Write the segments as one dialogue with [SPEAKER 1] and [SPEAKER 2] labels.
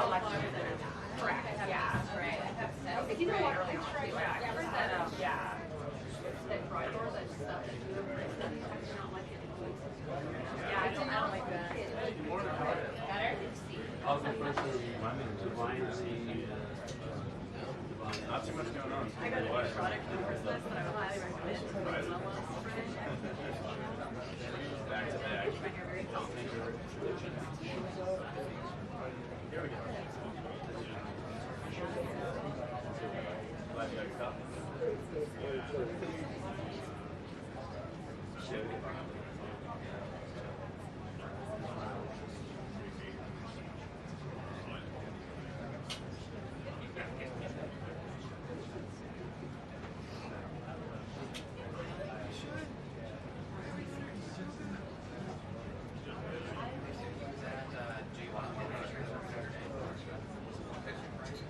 [SPEAKER 1] Correct. Yeah. Right. It's either one or early on too. Yeah. I heard that. Yeah. That corridors and stuff. Yeah, I don't like that. Better?
[SPEAKER 2] I'll go first. Divine seed.
[SPEAKER 3] Not too much going on.
[SPEAKER 1] I got a new product for Christmas that I would highly recommend.
[SPEAKER 3] Back to back.
[SPEAKER 1] My hair very healthy.
[SPEAKER 3] Here we go. Glad you got a cup.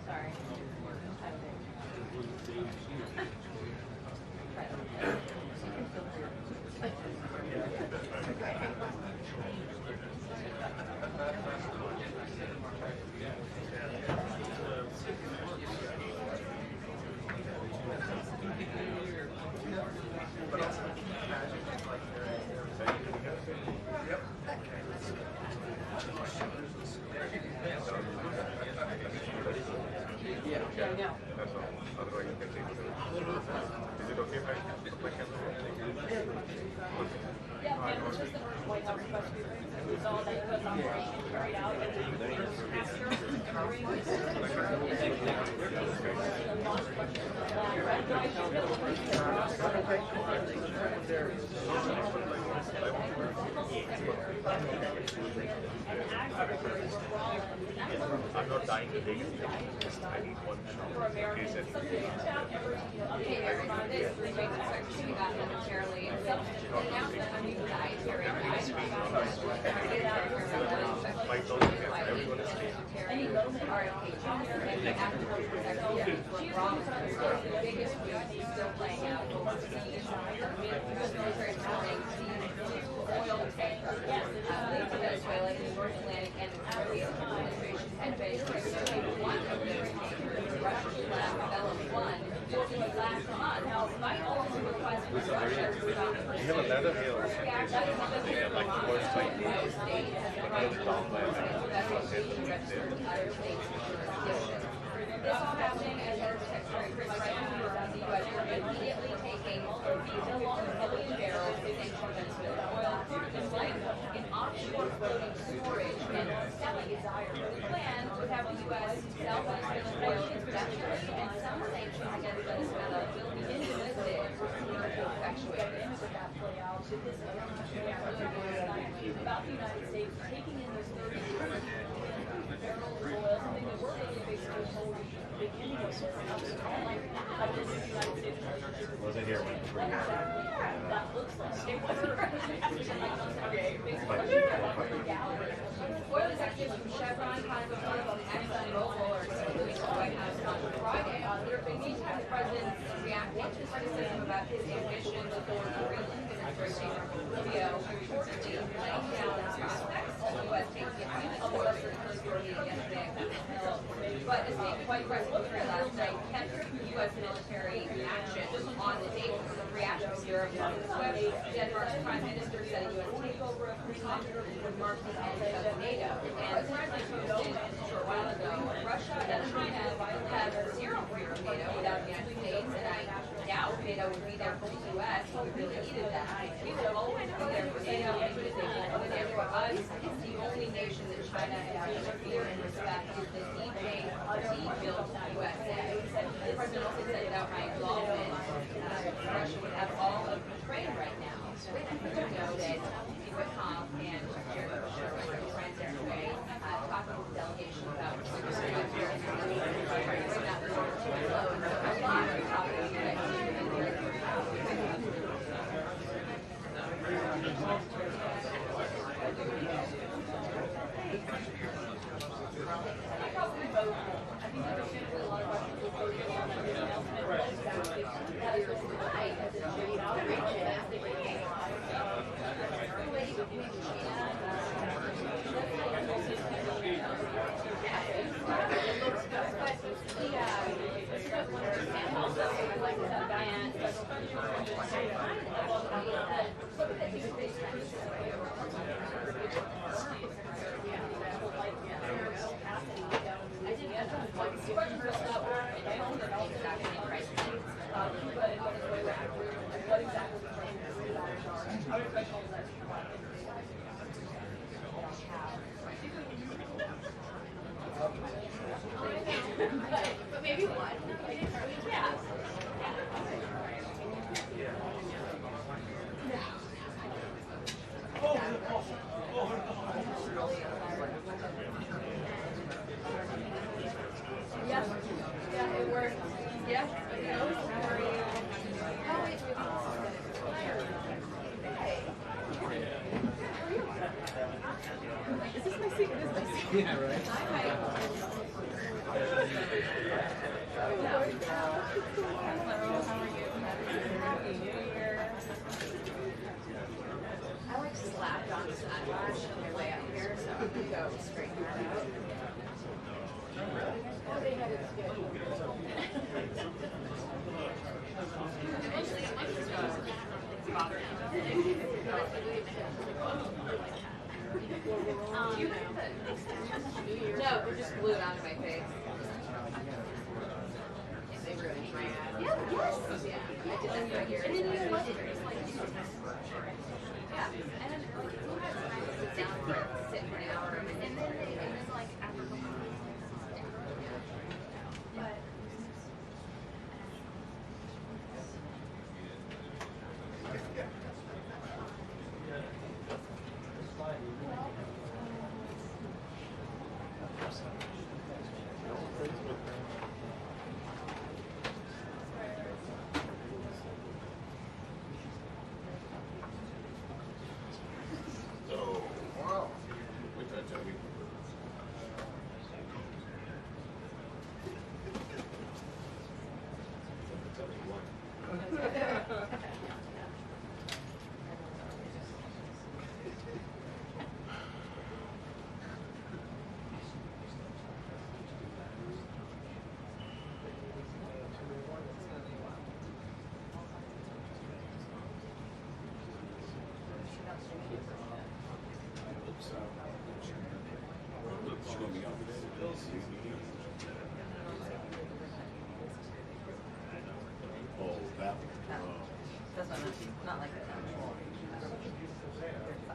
[SPEAKER 1] Sorry. Yeah, I know.
[SPEAKER 3] That's all. Otherwise, you can take it. Is it okay if I put my hands on it?
[SPEAKER 1] Yeah, and it's just the first White House request was all that was operation carried out at the pasture.
[SPEAKER 3] I'm not dying to take it. I need one.
[SPEAKER 1] Okay, everybody, this is making section that momentarily. And now that I'm using dietary guidelines,
[SPEAKER 3] Everyone is safe.
[SPEAKER 1] the biggest reason he's still playing out overseas. U.S. military is telling two oil tankers linked to Venezuela in the North Atlantic and the Caribbean. Administration had basically one of those tankers, Russia left Bella 1, last month. Despite all of the requests from Russia to stop the
[SPEAKER 3] You have a leather hill. They have like the worst like this.
[SPEAKER 1] This all happening as our Secretary Chris Wright about the U.S. immediately taking $1 billion barrels of Venezuela oil in offshore floating storage and selling it. The plan would have the U.S. sell Venezuelan oil indefinitely, and some sanctions against Venezuela will be lifted to effectuate it.
[SPEAKER 4] About the United States taking in those 30 barrels of oil, something that we're really basically told at the beginning of this. Like this is the United States.
[SPEAKER 3] Wasn't here.
[SPEAKER 4] That looks like it wasn't.
[SPEAKER 1] Oil executives from Chevron, ConocoPhillips, and ExxonMobil are excluding the White House on Friday. Meantime, the president is reacting to criticism about his ambitions for Greenland. Minister Rubio reportedly laying down prospects of the U.S. taking advantage of oil security yesterday. But as being quite resolutory last night, kept U.S. military action on the date for the reaction of Europe. Denmark's prime minister said a U.S. takeover of Greenland would mark the end of NATO. And the president posted a short while ago, Russia and China have zero fear of NATO without the United States, and I doubt NATO would be there for the U.S. if we really needed that. We will always be there for NATO and but therefore us, the only nation that China has to fear and respect is the built USA. The president also said without my involvement, Russia would have all of Ukraine right now. So we know that Nicolas Maduro and Jared Kushner were friends yesterday, talking to the delegation about But maybe one.
[SPEAKER 4] Yeah.
[SPEAKER 1] Yeah, yeah, it worked. Yeah, how are you? Oh, wait,
[SPEAKER 4] Is this my seat? It is my seat.
[SPEAKER 2] Yeah, right.
[SPEAKER 1] I like slapped on this eyelash on my way up here, so I'm gonna go straighten that out. Oh, they had it scheduled. Eventually, it might just go. It's bothering me. You have the extensions? No, they're just glued onto my face. If they ruined my ad. Yeah, yes. Yeah, I did that for years. And then you like it. Yeah, and then like who has time to sit down for sit for an hour and then like after the but
[SPEAKER 3] So, wow. Wait till I tell you. She's gonna be out there. Oh, that one.
[SPEAKER 1] that's not like that.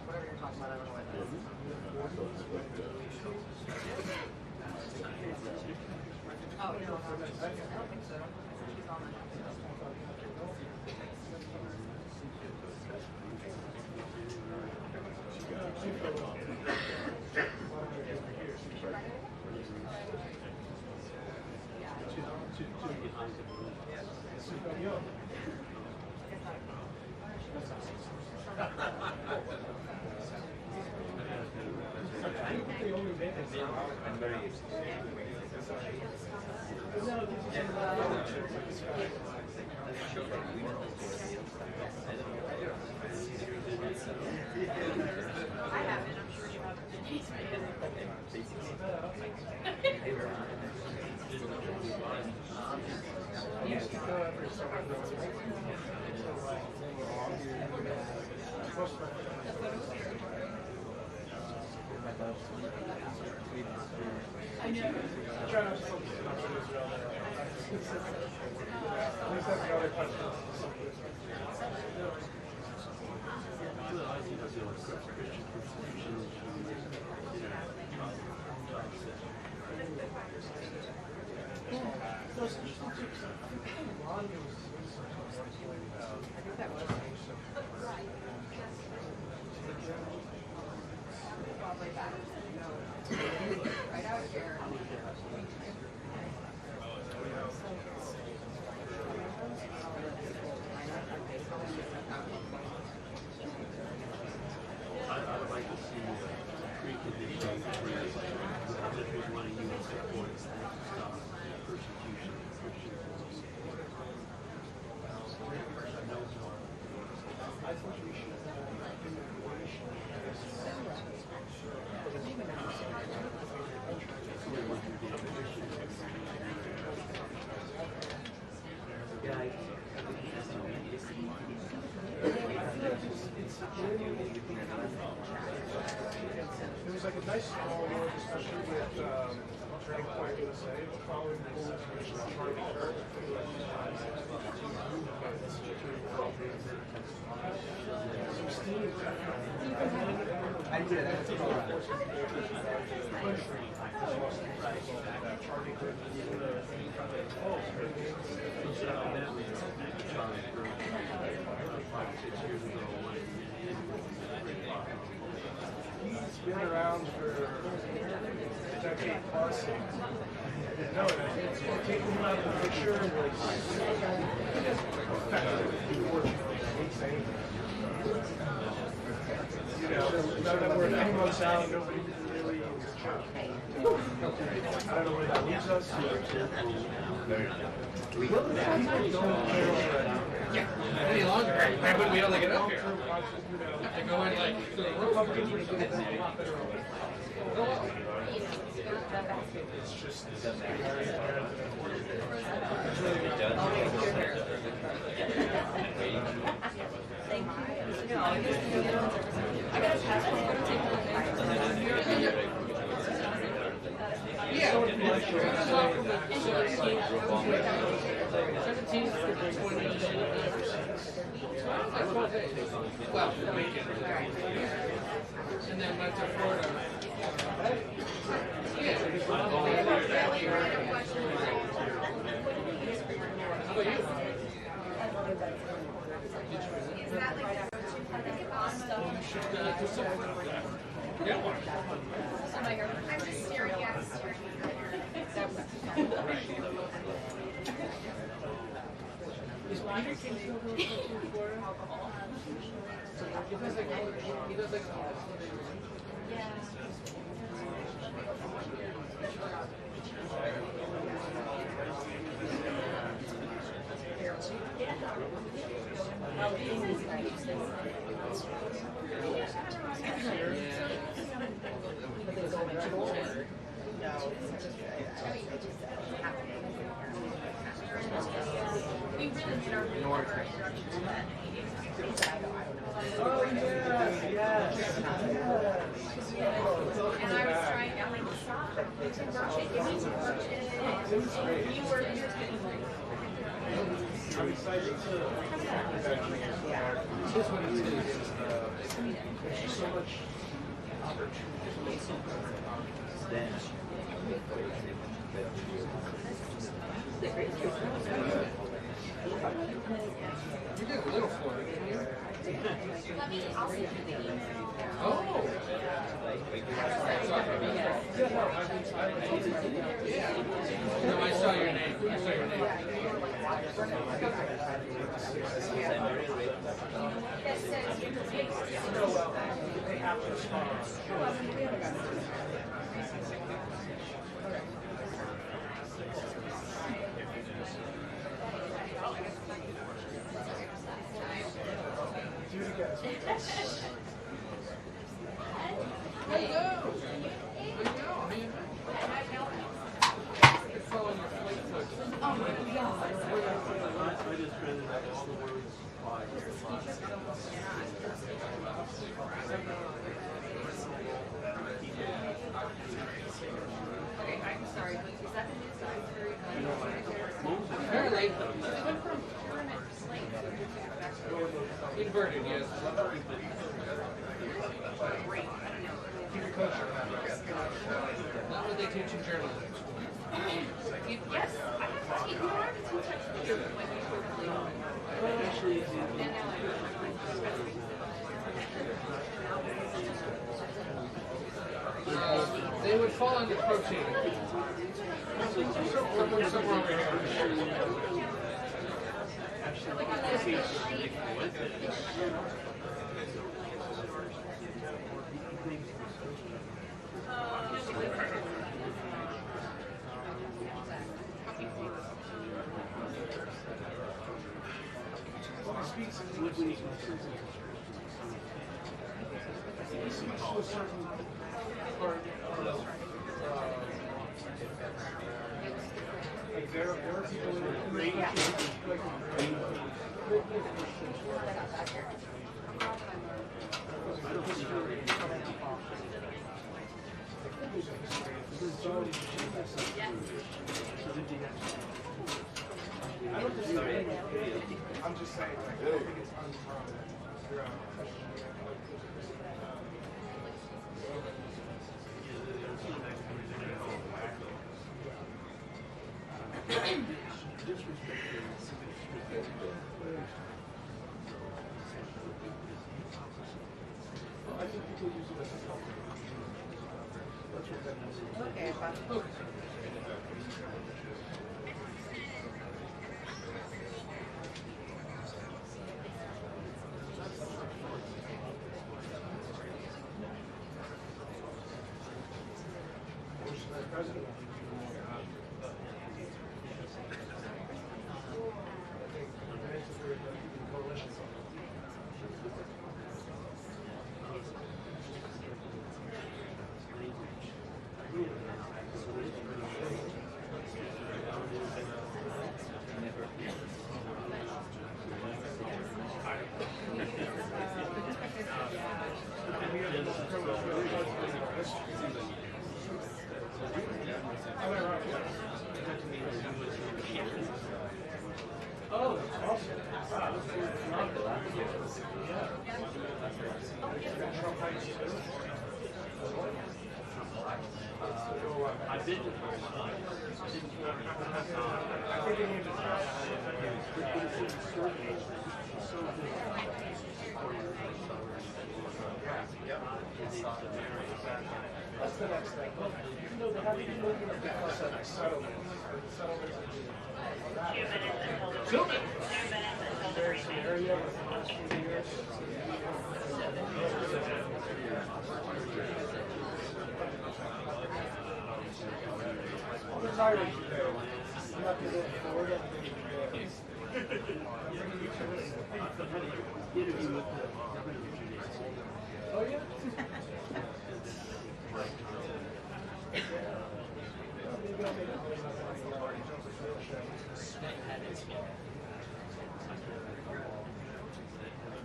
[SPEAKER 1] Whatever you're talking about, I don't know what that is. Oh, no, I don't think so. She's on the
[SPEAKER 2] I'm very
[SPEAKER 1] I haven't, I'm sure you haven't.
[SPEAKER 5] I know. Try not to focus too much on Israel there. At least that's the other question.
[SPEAKER 1] Right out here.
[SPEAKER 2] I would like to see preconditions that we want to use support to stop persecution of Christians.
[SPEAKER 5] I think we should like a nice small world, especially with Turning Point USA, following the whole information on Charlie Kirk. Some steam. I did. Charlie Kirk. He's been around for a decade plus. No, taking him out of the picture was you know, now that we're 9 months out, nobody really is joking. I don't know where that leaves us.
[SPEAKER 6] Any longer, right? Why wouldn't we able to get up here? They go in like to the roof.
[SPEAKER 5] It's just
[SPEAKER 6] Yeah. 17 to 20. Well, the weekend. And then went to Florida. Yeah. How about you?
[SPEAKER 1] Is that like the
[SPEAKER 6] Yeah.
[SPEAKER 1] I'm just staring at it.
[SPEAKER 6] Is Peter King still going to Florida? He does like
[SPEAKER 1] Yeah. We really did our research.
[SPEAKER 5] oh yes.
[SPEAKER 1] And I was trying, I'm like, stop. You can merch it, you need to merch it. You were entertaining.
[SPEAKER 5] I'm excited to
[SPEAKER 6] this one is
[SPEAKER 5] there's just so much opportunity.
[SPEAKER 6] You did a little Florida, didn't you?
[SPEAKER 1] I'll send you the email.
[SPEAKER 6] Oh. No, I saw your name. I saw your name.
[SPEAKER 1] That says you can take
[SPEAKER 5] They have to respond. Do it again.
[SPEAKER 6] Hello. It's following your flight foot.
[SPEAKER 1] Oh my God.
[SPEAKER 2] I just printed out all the words.
[SPEAKER 1] Okay, I'm sorry. Is that the new size for you?
[SPEAKER 6] Apparently,
[SPEAKER 1] They went from pyramid to slate.
[SPEAKER 6] inverted, yes.
[SPEAKER 5] Keep it kosher.
[SPEAKER 6] Not what they teach in journalism.
[SPEAKER 1] Yes, I you know, I have to teach us when you were really and now
[SPEAKER 6] They would fall under protein. Somewhere over here.
[SPEAKER 5] There are people in the great there's a history of facility machines. I don't disagree. I'm just saying, like, I don't think it's uncommon throughout I think people use it as a helper. That's what that means.
[SPEAKER 1] Okay, fine.
[SPEAKER 5] President. Oh, that's awesome. Wow, that's phenomenal. Yeah. Trump Heights too.
[SPEAKER 2] I've been to those.
[SPEAKER 5] I think they need to that's the next thing. Well, you know, they have to be looking at because of settlements. Settlements are there's an area with the last few years. I'm retired today. I'm not going to Florida. Oh, yeah?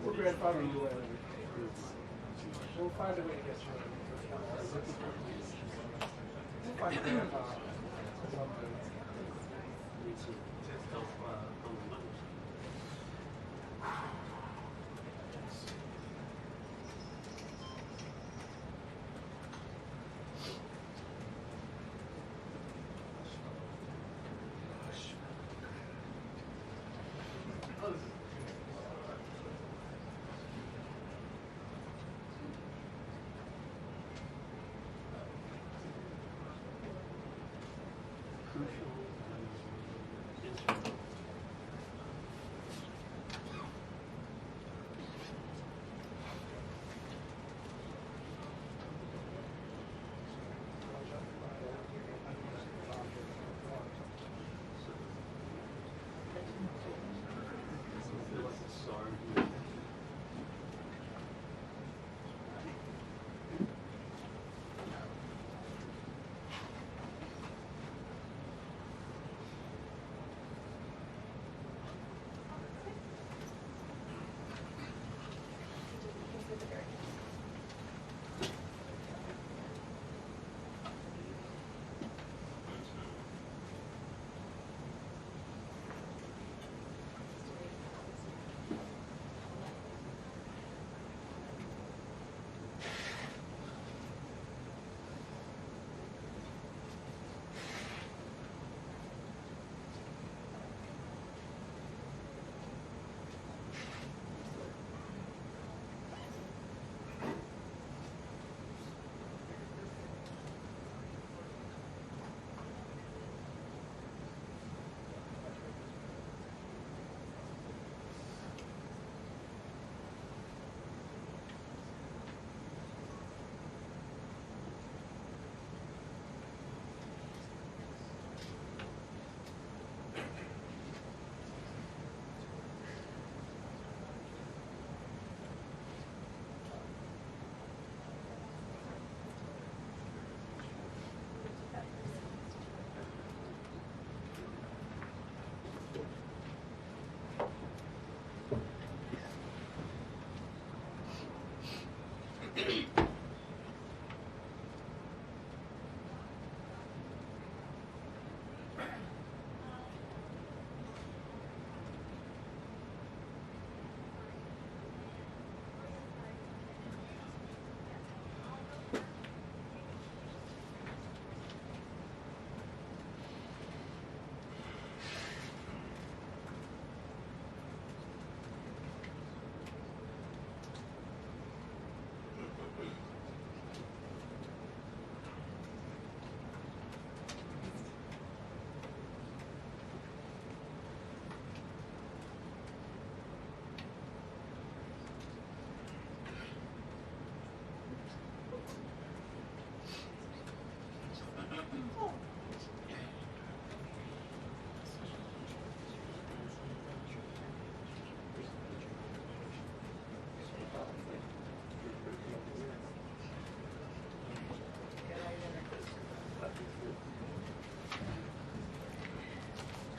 [SPEAKER 5] We're grandfather you in. We'll find a way to get you in. We'll find a grandpa.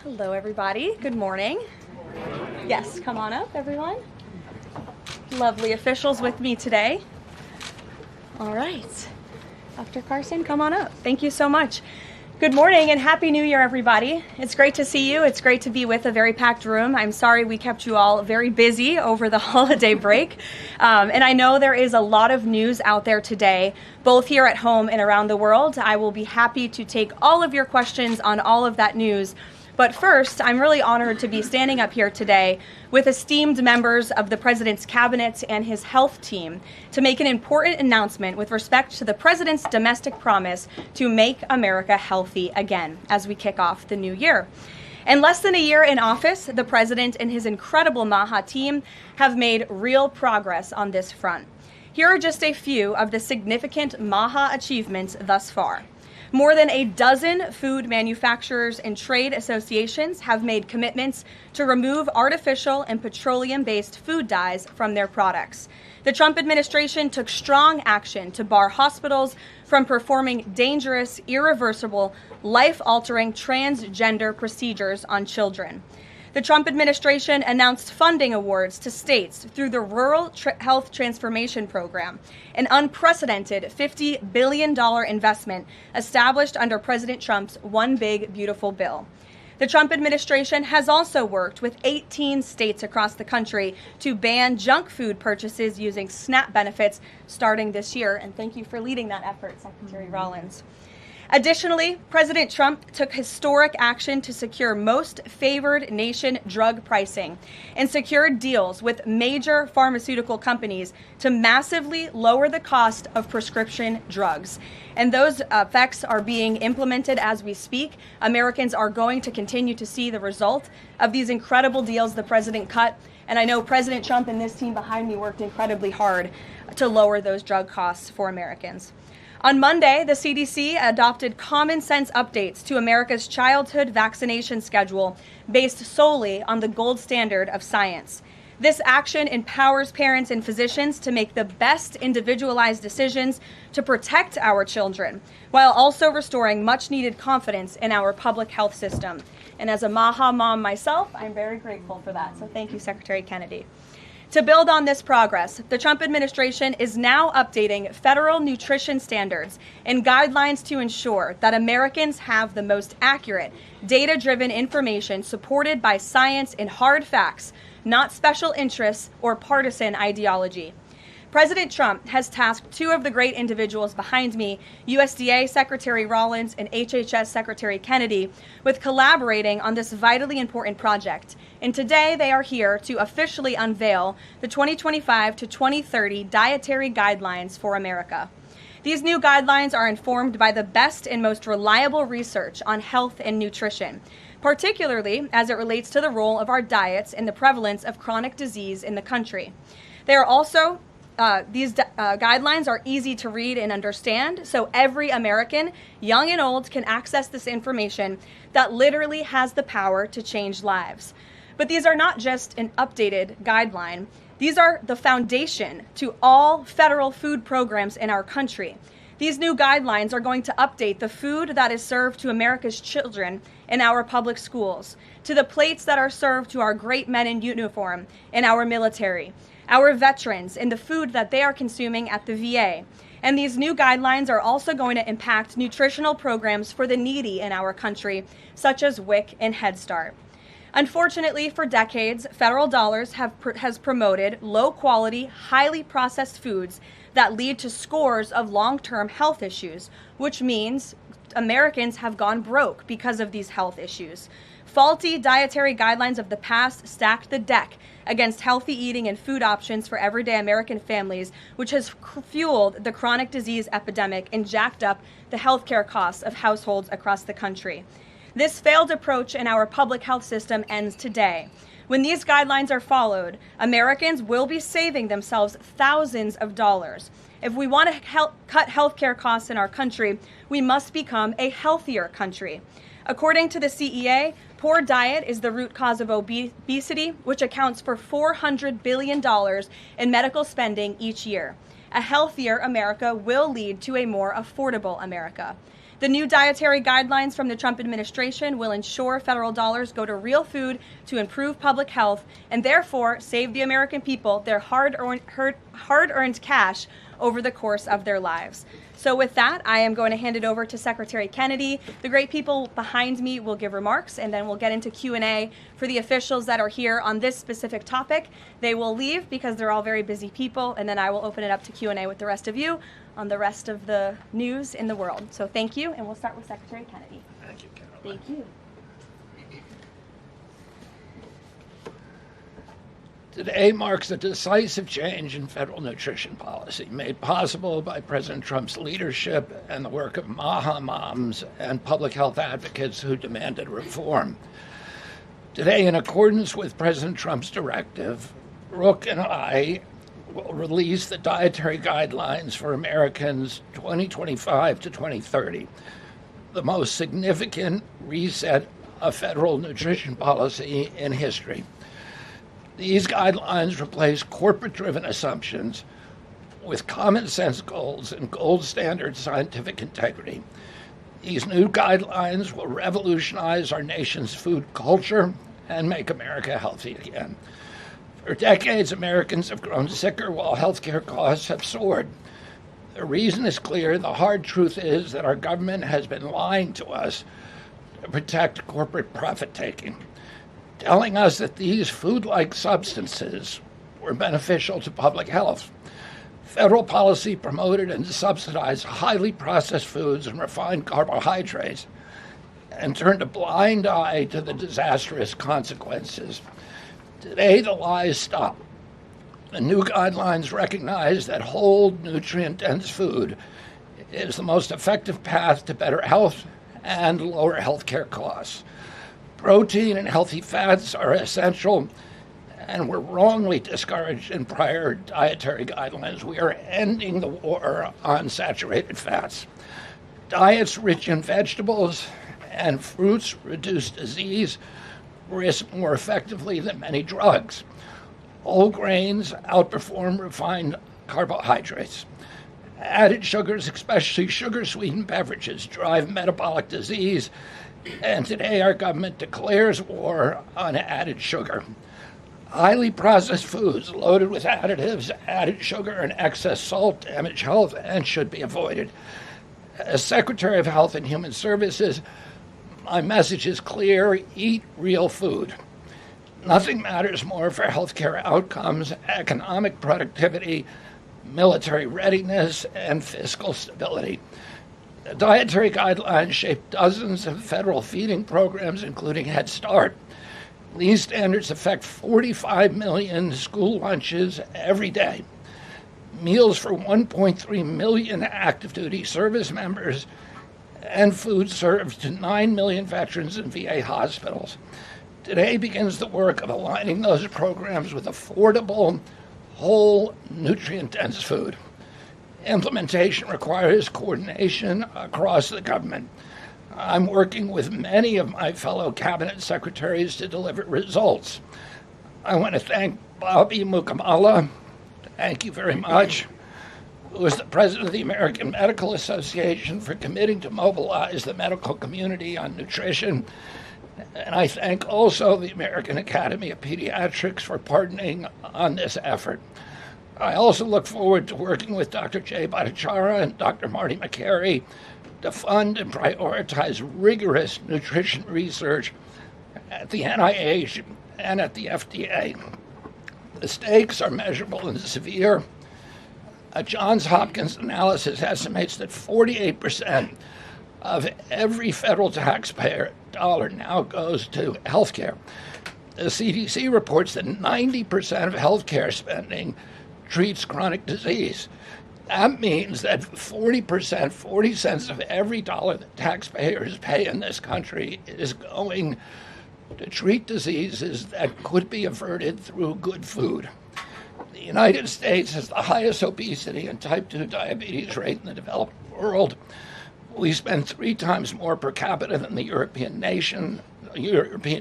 [SPEAKER 7] Hello, everybody. Good morning. Yes, come on up, everyone. Lovely officials with me today. All right. Dr. Carson, come on up. Thank you so much. Good morning and Happy New Year, everybody. It's great to see you. It's great to be with a very packed room. I'm sorry we kept you all very busy over the holiday break. And I know there is a lot of news out there today, both here at home and around the world. I will be happy to take all of your questions on all of that news. But first, I'm really honored to be standing up here today with esteemed members of the President's Cabinet and his health team to make an important announcement with respect to the President's domestic promise to make America healthy again as we kick off the new year. In less than a year in office, the President and his incredible MAHA team have made real progress on this front. Here are just a few of the significant MAHA achievements thus far. More than a dozen food manufacturers and trade associations have made commitments to remove artificial and petroleum-based food dyes from their products. The Trump administration took strong action to bar hospitals from performing dangerous, irreversible, life-altering transgender procedures on children. The Trump administration announced funding awards to states through the Rural Health Transformation Program, an unprecedented $50 billion investment established under President Trump's One Big Beautiful Bill. The Trump administration has also worked with 18 states across the country to ban junk food purchases using SNAP benefits starting this year. And thank you for leading that effort, Secretary Rollins. Additionally, President Trump took historic action to secure most favored nation drug pricing and secured deals with major pharmaceutical companies to massively lower the cost of prescription drugs. And those effects are being implemented as we speak. Americans are going to continue to see the result of these incredible deals the president cut. And I know President Trump and this team behind me worked incredibly hard to lower those drug costs for Americans. On Monday, the CDC adopted common sense updates to America's childhood vaccination schedule based solely on the gold standard of science. This action empowers parents and physicians to make the best individualized decisions to protect our children, while also restoring much-needed confidence in our public health system. And as a MAHA mom myself, I'm very grateful for that. So thank you, Secretary Kennedy. To build on this progress, the Trump administration is now updating federal nutrition standards and guidelines to ensure that Americans have the most accurate, data-driven information supported by science and hard facts, not special interests or partisan ideology. President Trump has tasked two of the great individuals behind me, USDA Secretary Rollins and HHS Secretary Kennedy, with collaborating on this vitally important project. And today they are here to officially unveil the 2025 to 2030 Dietary Guidelines for America. These new guidelines are informed by the best and most reliable research on health and nutrition, particularly as it relates to the role of our diets and the prevalence of chronic disease in the country. They are also These guidelines are easy to read and understand, so every American, young and old, can access this information that literally has the power to change lives. But these are not just an updated guideline. These are the foundation to all federal food programs in our country. These new guidelines are going to update the food that is served to America's children in our public schools, to the plates that are served to our great men in uniform in our military, our veterans, and the food that they are consuming at the VA. And these new guidelines are also going to impact nutritional programs for the needy in our country, such as WIC and Head Start. Unfortunately, for decades, federal dollars has promoted low-quality, highly processed foods that lead to scores of long-term health issues, which means Americans have gone broke because of these health issues. Faulty dietary guidelines of the past stacked the deck against healthy eating and food options for everyday American families, which has fueled the chronic disease epidemic and jacked up the healthcare costs of households across the country. This failed approach in our public health system ends today. When these guidelines are followed, Americans will be saving themselves thousands of dollars. If we want to cut healthcare costs in our country, we must become a healthier country. According to the CEA, poor diet is the root cause of obesity, which accounts for $400 billion in medical spending each year. A healthier America will lead to a more affordable America. The new dietary guidelines from the Trump administration will ensure federal dollars go to real food to improve public health and therefore save the American people their hard-earned cash over the course of their lives. So with that, I am going to hand it over to Secretary Kennedy. The great people behind me will give remarks, and then we'll get into Q&A for the officials that are here on this specific topic. They will leave because they're all very busy people, and then I will open it up to Q&A with the rest of you on the rest of the news in the world. So thank you, and we'll start with Secretary Kennedy.
[SPEAKER 5] Thank you, Carol.
[SPEAKER 7] Thank you.
[SPEAKER 8] Today marks a decisive change in federal nutrition policy made possible by President Trump's leadership and the work of MAHA moms and public health advocates who demanded reform. Today, in accordance with President Trump's directive, Brooke and I will release the dietary guidelines for Americans 2025 to 2030, the most significant reset of federal nutrition policy in history. These guidelines replace corporate-driven assumptions with common sense goals and gold standard scientific integrity. These new guidelines will revolutionize our nation's food culture and make America healthy again. For decades, Americans have grown sicker while healthcare costs have soared. The reason is clear. The hard truth is that our government has been lying to us to protect corporate profit-taking, telling us that these food-like substances were beneficial to public health. Federal policy promoted and subsidized highly processed foods and refined carbohydrates and turned a blind eye to the disastrous consequences. Today, the lies stop. The new guidelines recognize that whole, nutrient-dense food is the most effective path to better health and lower healthcare costs. Protein and healthy fats are essential and were wrongly discouraged in prior dietary guidelines. We are ending the war on saturated fats. Diets rich in vegetables and fruits reduce disease risk more effectively than many drugs. Whole grains outperform refined carbohydrates. Added sugars, especially sugar-sweetened beverages, drive metabolic disease, and today our government declares war on added sugar. Highly processed foods loaded with additives, added sugar, and excess salt damage health and should be avoided. As Secretary of Health and Human Services, my message is clear: eat real food. Nothing matters more for healthcare outcomes, economic productivity, military readiness, and fiscal stability. The dietary guidelines shape dozens of federal feeding programs, including Head Start. These standards affect 45 million school lunches every day, meals for 1.3 million active duty service members, and food served to 9 million veterans in VA hospitals. Today begins the work of aligning those programs with affordable, whole, nutrient-dense food. Implementation requires coordination across the government. I'm working with many of my fellow cabinet secretaries to deliver results. I want to thank Bobby Mukamala, thank you very much, who is the president of the American Medical Association, for committing to mobilize the medical community on nutrition. And I thank also the American Academy of Pediatrics for partnering on this effort. I also look forward to working with Dr. Jay Bhattacharya and Dr. Marty McCary to fund and prioritize rigorous nutrition research at the NIH and at the FDA. The stakes are measurable and severe. A Johns Hopkins analysis estimates that 48% of every federal taxpayer dollar now goes to healthcare. The CDC reports that 90% of healthcare spending treats chronic disease. That means that 40%, 40 cents of every dollar that taxpayers pay in this country is going to treat diseases that could be averted through good food. The United States has the highest obesity and type 2 diabetes rate in the developed world. We spend 3 times more per capita than the European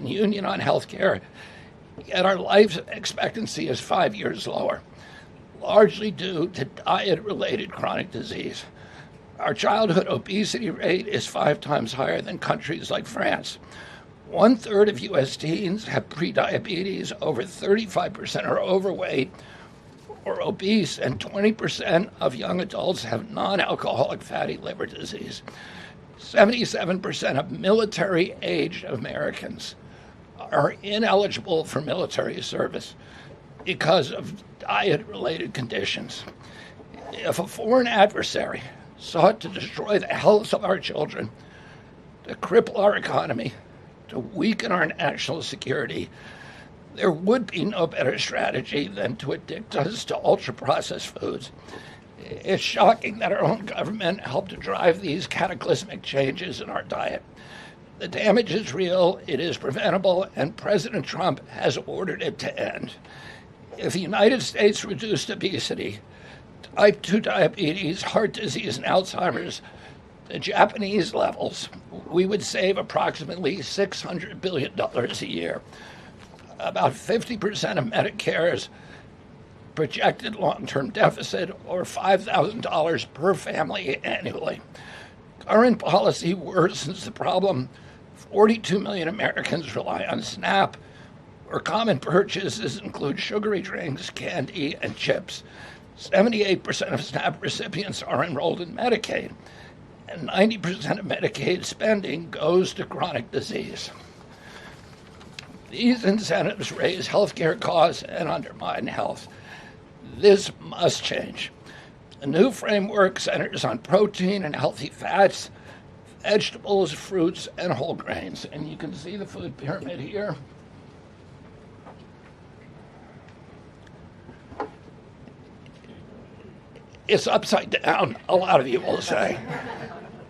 [SPEAKER 8] Union on healthcare, yet our life expectancy is 5 years lower, largely due to diet-related chronic disease. Our childhood obesity rate is 5 times higher than countries like France. 1/3 of U.S. teens have prediabetes, over 35% are overweight or obese, and 20% of young adults have non-alcoholic fatty liver disease. 77% of military-aged Americans are ineligible for military service because of diet-related conditions. If a foreign adversary sought to destroy the health of our children, to cripple our economy, to weaken our national security, there would be no better strategy than to addict us to ultra-processed foods. It's shocking that our own government helped to drive these cataclysmic changes in our diet. The damage is real, it is preventable, and President Trump has ordered it to end. If the United States reduced obesity, type 2 diabetes, heart disease, and Alzheimer's to Japanese levels, we would save approximately $600 billion a year. About 50% of Medicare's projected long-term deficit, or $5,000 per family annually. Current policy worsens the problem. 42 million Americans rely on SNAP, where common purchases include sugary drinks, candy, and chips. 78% of SNAP recipients are enrolled in Medicaid, and 90% of Medicaid spending goes to chronic disease. These incentives raise healthcare costs and undermine health. This must change. The new framework centers on protein and healthy fats, vegetables, fruits, and whole grains. And you can see the food pyramid here. It's upside down, a lot of you will say.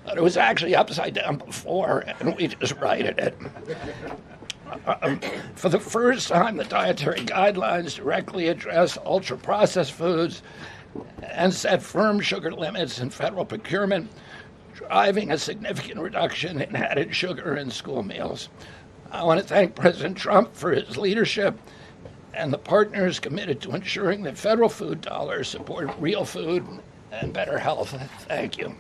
[SPEAKER 8] But it was actually upside down before, and we just righted it. For the first time, the dietary guidelines directly address ultra-processed foods and set firm sugar limits in federal procurement, driving a significant reduction in added sugar in school meals. I want to thank President Trump for his leadership and the partners committed to ensuring that federal food dollars support real food and better health. Thank you.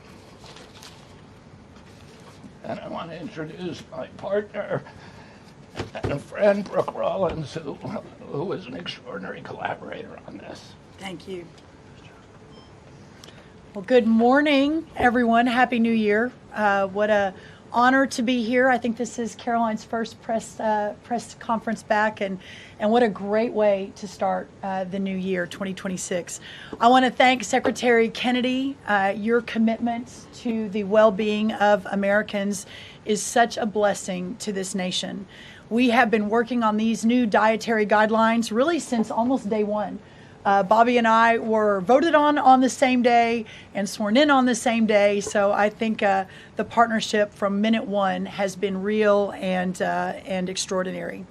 [SPEAKER 8] And I want to introduce my partner and friend, Brooke Rollins, who is an extraordinary collaborator on this.
[SPEAKER 9] Thank you. Well, good morning, everyone. Happy New Year. What a honor to be here. I think this is Caroline's first press conference back, and what a great way to start the new year, 2026. I want to thank Secretary Kennedy. Your commitment to the well-being of Americans is such a blessing to this nation. We have been working on these new dietary guidelines really since almost day one. Bobby and I were voted on the same day and sworn in on the same day. So I think the partnership from minute one has been real and extraordinary.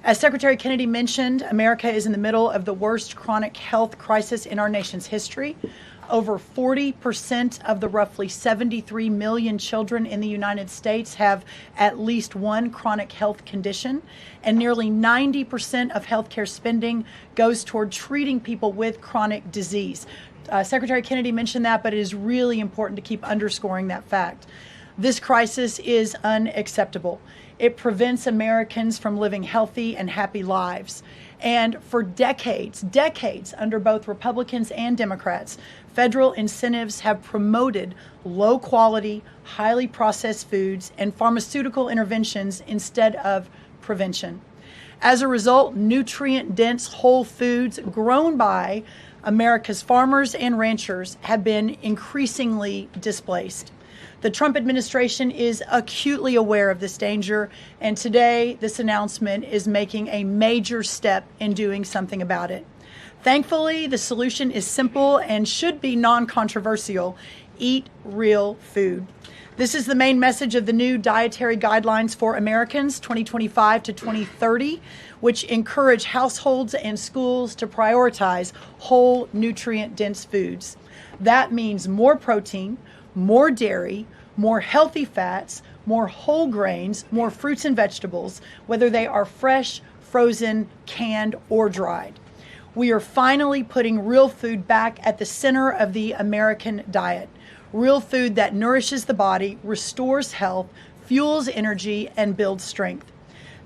[SPEAKER 9] As Secretary Kennedy mentioned, America is in the middle of the worst chronic health crisis in our nation's history. Over 40% of the roughly 73 million children in the United States have at least one chronic health condition, and nearly 90% of healthcare spending goes toward treating people with chronic disease. Secretary Kennedy mentioned that, but it is really important to keep underscoring that fact. This crisis is unacceptable. It prevents Americans from living healthy and happy lives. And for decades, under both Republicans and Democrats, federal incentives have promoted low quality, highly processed foods and pharmaceutical interventions instead of prevention. As a result, nutrient-dense whole foods grown by America's farmers and ranchers have been increasingly displaced. The Trump administration is acutely aware of this danger, and today this announcement is making a major step in doing something about it. Thankfully, the solution is simple and should be non-controversial. Eat real food. This is the main message of the new Dietary Guidelines for Americans 2025 to 2030, which encourage households and schools to prioritize whole, nutrient-dense foods. That means more protein, more dairy, more healthy fats, more whole grains, more fruits and vegetables, whether they are fresh, frozen, canned, or dried. We are finally putting real food back at the center of the American diet. real food that nourishes the body, restores health, fuels energy, and builds strength.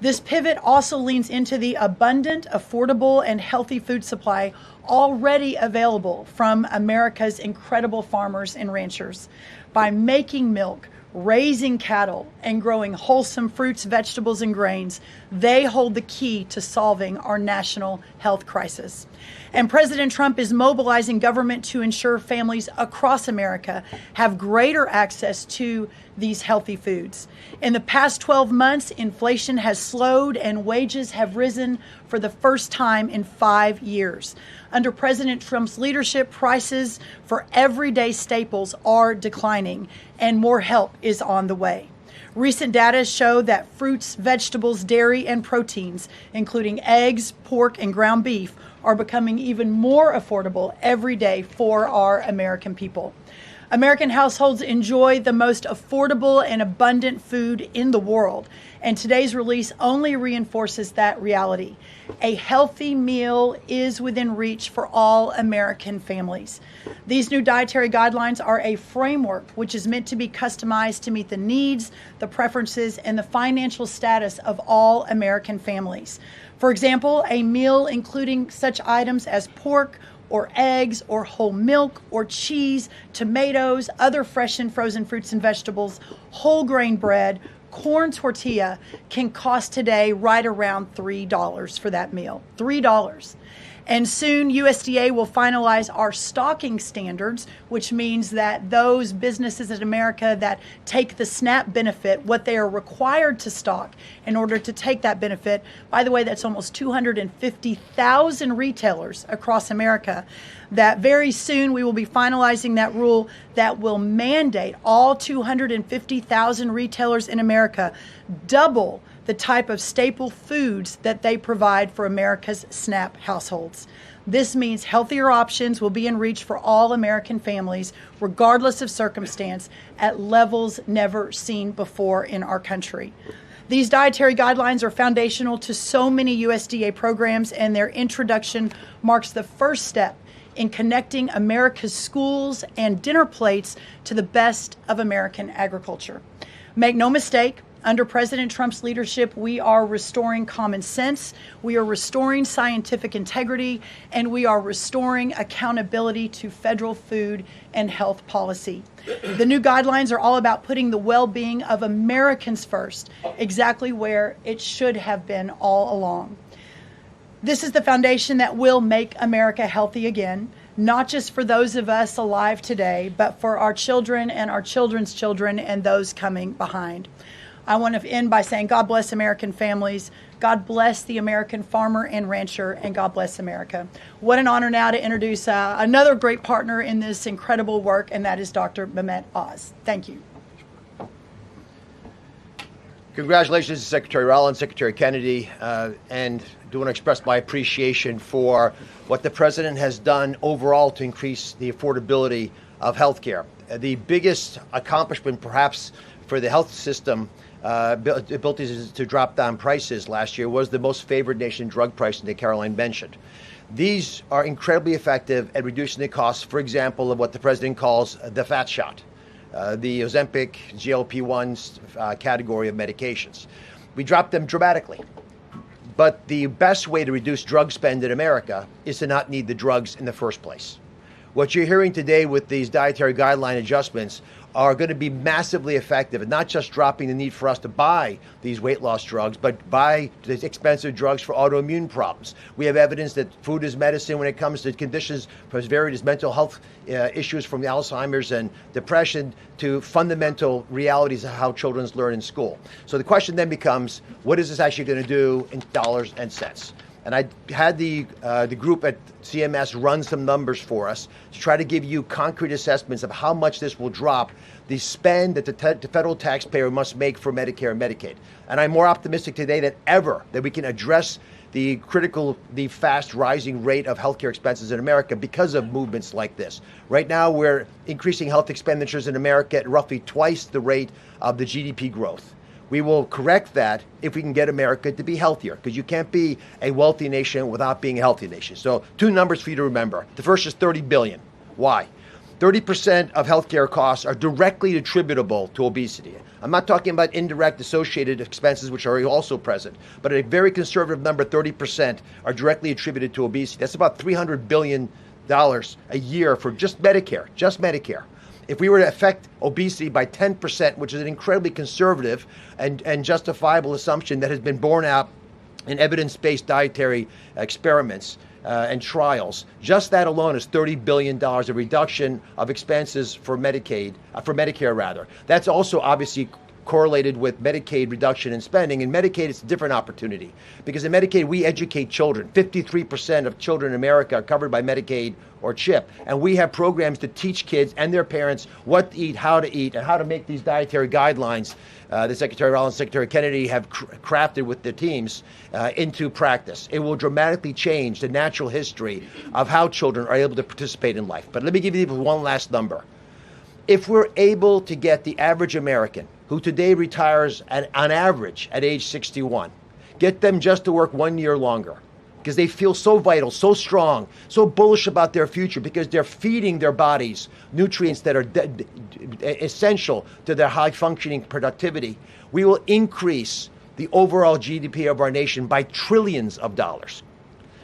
[SPEAKER 9] This pivot also leans into the abundant, affordable, and healthy food supply already available from America's incredible farmers and ranchers. By making milk, raising cattle, and growing wholesome fruits, vegetables, and grains, they hold the key to solving our national health crisis. And President Trump is mobilizing government to ensure families across America have greater access to these healthy foods. In the past 12 months, inflation has slowed and wages have risen for the first time in 5 years. Under President Trump's leadership, prices for everyday staples are declining and more help is on the way. Recent data show that fruits, vegetables, dairy, and proteins, including eggs, pork, and ground beef, are becoming even more affordable every day for our American people. American households enjoy the most affordable and abundant food in the world, and today's release only reinforces that reality. A healthy meal is within reach for all American families. These new dietary guidelines are a framework which is meant to be customized to meet the needs, the preferences, and the financial status of all American families. For example, a meal including such items as pork, or eggs, or whole milk, or cheese, tomatoes, other fresh and frozen fruits and vegetables, whole grain bread, corn tortilla can cost today right around $3 for that meal. $3. And soon USDA will finalize our stocking standards, which means that those businesses in America that take the SNAP benefit, what they are required to stock in order to take that benefit, by the way, that's almost 250,000 retailers across America, that very soon we will be finalizing that rule that will mandate all 250,000 retailers in America double the type of staple foods that they provide for America's SNAP households. This means healthier options will be in reach for all American families, regardless of circumstance, at levels never seen before in our country. These dietary guidelines are foundational to so many USDA programs, and their introduction marks the first step in connecting America's schools and dinner plates to the best of American agriculture. Make no mistake, under President Trump's leadership, we are restoring common sense, we are restoring scientific integrity, and we are restoring accountability to federal food and health policy. The new guidelines are all about putting the well-being of Americans first, exactly where it should have been all along. This is the foundation that will make America healthy again, not just for those of us alive today, but for our children and our children's children and those coming behind. I want to end by saying God bless American families, God bless the American farmer and rancher, and God bless America. What an honor now to introduce another great partner in this incredible work, and that is Dr. Mehmet Oz. Thank you.
[SPEAKER 10] Congratulations to Secretary Rollins, Secretary Kennedy, and do want to express my appreciation for what the President has done overall to increase the affordability of health care. The biggest accomplishment perhaps for the health system abilities to drop down prices last year was the most favored nation drug pricing that Caroline mentioned. These are incredibly effective at reducing the costs, for example, of what the President calls the fat shot, the Ozempic, GLP-1s category of medications. We dropped them dramatically. But the best way to reduce drug spend in America is to not need the drugs in the first place. What you're hearing today with these dietary guideline adjustments are going to be massively effective, and not just dropping the need for us to buy these weight loss drugs, but buy these expensive drugs for autoimmune problems. We have evidence that food is medicine when it comes to conditions from various mental health issues, from Alzheimer's and depression to fundamental realities of how children learn in school. So the question then becomes, what is this actually going to do in dollars and cents? And I had the group at CMS run some numbers for us to try to give you concrete assessments of how much this will drop the spend that the federal taxpayer must make for Medicare and Medicaid. And I'm more optimistic today than ever that we can address the fast rising rate of healthcare expenses in America because of movements like this. Right now, we're increasing health expenditures in America at roughly twice the rate of the GDP growth. We will correct that if we can get America to be healthier, because you can't be a wealthy nation without being a healthy nation. So 2 numbers for you to remember. The first is $30 billion. Why? 30% of healthcare costs are directly attributable to obesity. I'm not talking about indirect associated expenses, which are also present, but a very conservative number, 30%, are directly attributed to obesity. That's about $300 billion a year for just Medicare, If we were to affect obesity by 10%, which is an incredibly conservative and justifiable assumption that has been borne out in evidence-based dietary experiments and trials, just that alone is $30 billion of reduction of expenses for Medicare. That's also obviously correlated with Medicaid reduction in spending. In Medicaid, it's a different opportunity because in Medicaid, we educate children. 53% of children in America are covered by Medicaid or CHIP. And we have programs to teach kids and their parents what to eat, and how to make these dietary guidelines that Secretary Rollins and Secretary Kennedy have crafted with their teams into practice. It will dramatically change the natural history of how children are able to participate in life. But let me give you one last number. If we're able to get the average American, who today retires on average at age 61, get them just to work 1 year longer because they feel so vital, so strong, so bullish about their future because they're feeding their bodies nutrients that are essential to their high-functioning productivity, we will increase the overall GDP of our nation by trillions of dollars.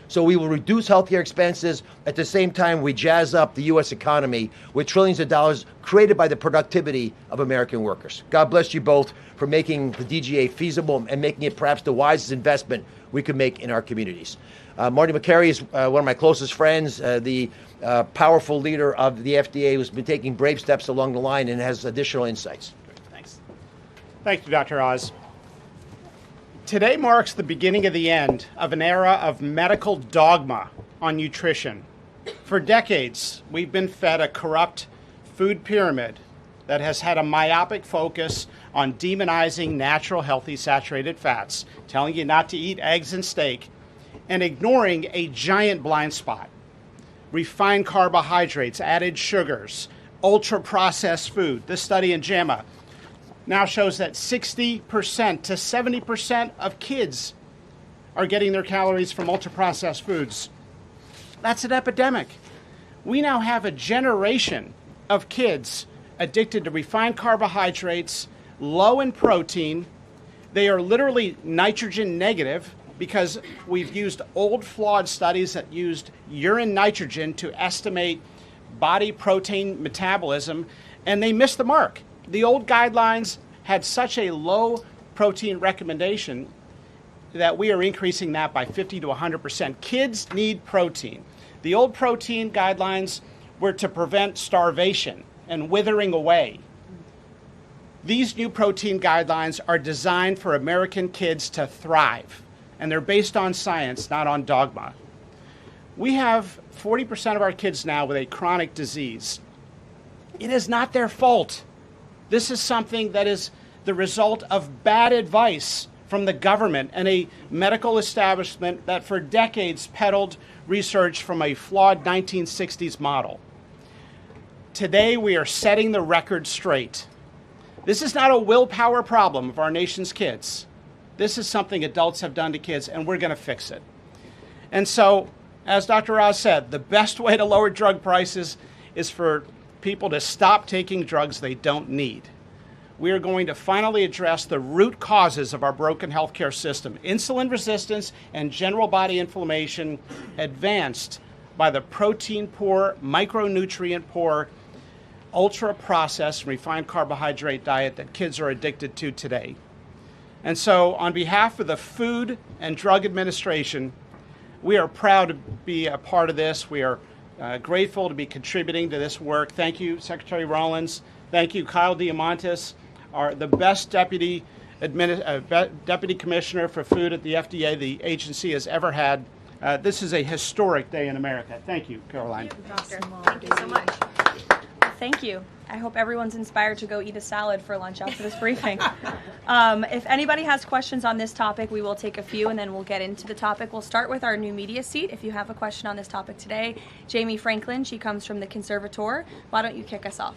[SPEAKER 10] So we will reduce healthcare expenses. At the same time, we jazz up the U.S. economy with trillions of dollars created by the productivity of American workers. God bless you both for making the DGA feasible and making it perhaps the wisest investment we could make in our communities. Marty Makary is one of my closest friends, the powerful leader of the FDA who's been taking brave steps along the line and has additional insights.
[SPEAKER 11] Thanks. Thank you, Dr. Oz. Today marks the beginning of the end of an era of medical dogma on nutrition. For decades, we've been fed a corrupt food pyramid that has had a myopic focus on demonizing natural, healthy, saturated fats, telling you not to eat eggs and steak, and ignoring a giant blind spot. Refined carbohydrates, added sugars, ultra-processed food. This study in JAMA now shows that 60% to 70% of kids are getting their calories from ultra-processed foods. That's an epidemic. We now have a generation of kids addicted to refined carbohydrates, low in protein. They are literally nitrogen negative because we've used old flawed studies that used urine nitrogen to estimate body protein metabolism, and they missed the mark. The old guidelines had such a low protein recommendation that we are increasing that by 50 to 100%. Kids need protein. The old protein guidelines were to prevent starvation and withering away. These new protein guidelines are designed for American kids to thrive, and they're based on science, not on dogma. We have 40% of our kids now with a chronic disease. It is not their fault. This is something that is the result of bad advice from the government and a medical establishment that for decades peddled research from a flawed 1960s model. Today, we are setting the record straight. This is not a willpower problem of our nation's kids. This is something adults have done to kids, and we're going to fix it. And so, as Dr. Oz said, the best way to lower drug prices is for people to stop taking drugs they don't need. We are going to finally address the root causes of our broken healthcare system: insulin resistance and general body inflammation, advanced by the protein-poor, micronutrient-poor, ultra-processed, refined carbohydrate diet that kids are addicted to today. And so, on behalf of the Food and Drug Administration, we are proud to be a part of this. We are grateful to be contributing to this work. Thank you, Secretary Rollins. Thank you, Kyle Diamantis, the best deputy commissioner for food at the FDA the agency has ever had. This is a historic day in America. Thank you, Caroline.
[SPEAKER 7] Thank you, Doctor. Thank you so much. Thank you. I hope everyone's inspired to go eat a salad for lunch after this briefing. If anybody has questions on this topic, we will take a few and then we'll get into the topic. We'll start with our new media seat. If you have a question on this topic today, Jamie Franklin, she comes from the Conservator. Why don't you kick us off?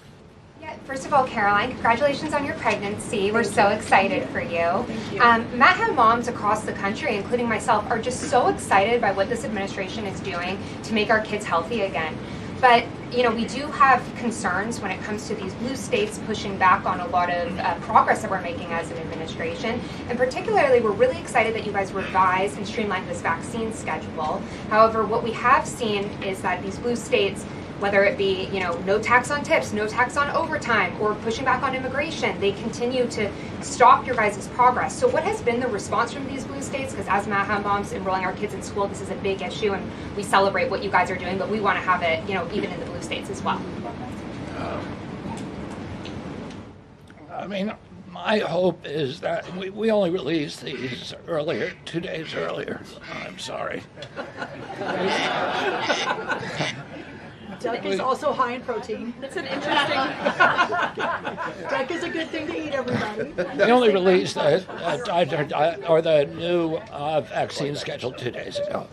[SPEAKER 12] Yeah, first of all, Caroline, congratulations on your pregnancy. We're so excited for you.
[SPEAKER 7] Thank you.
[SPEAKER 12] Matt moms across the country, including myself, are just so excited by what this administration is doing to make our kids healthy again. But we do have concerns when it comes to these blue states pushing back on a lot of progress that we're making as an administration. And particularly, we're really excited that you guys revised and streamlined this vaccine schedule. However, what we have seen is that these blue states, whether it be, no tax on tips, no tax on overtime, or pushing back on immigration, they continue to stop your guys' progress. So what has been the response from these blue states? Because as Maha moms enrolling our kids in school, this is a big issue, and we celebrate what you guys are doing, but we want to have it, even in the blue states as well.
[SPEAKER 8] My hope is that we only released these earlier, 2 days earlier. I'm sorry.
[SPEAKER 9] Duck is also high in protein.
[SPEAKER 7] It's an interesting.
[SPEAKER 9] Duck is a good thing to eat, everybody.
[SPEAKER 8] We only released the new vaccine schedule 2 days ago.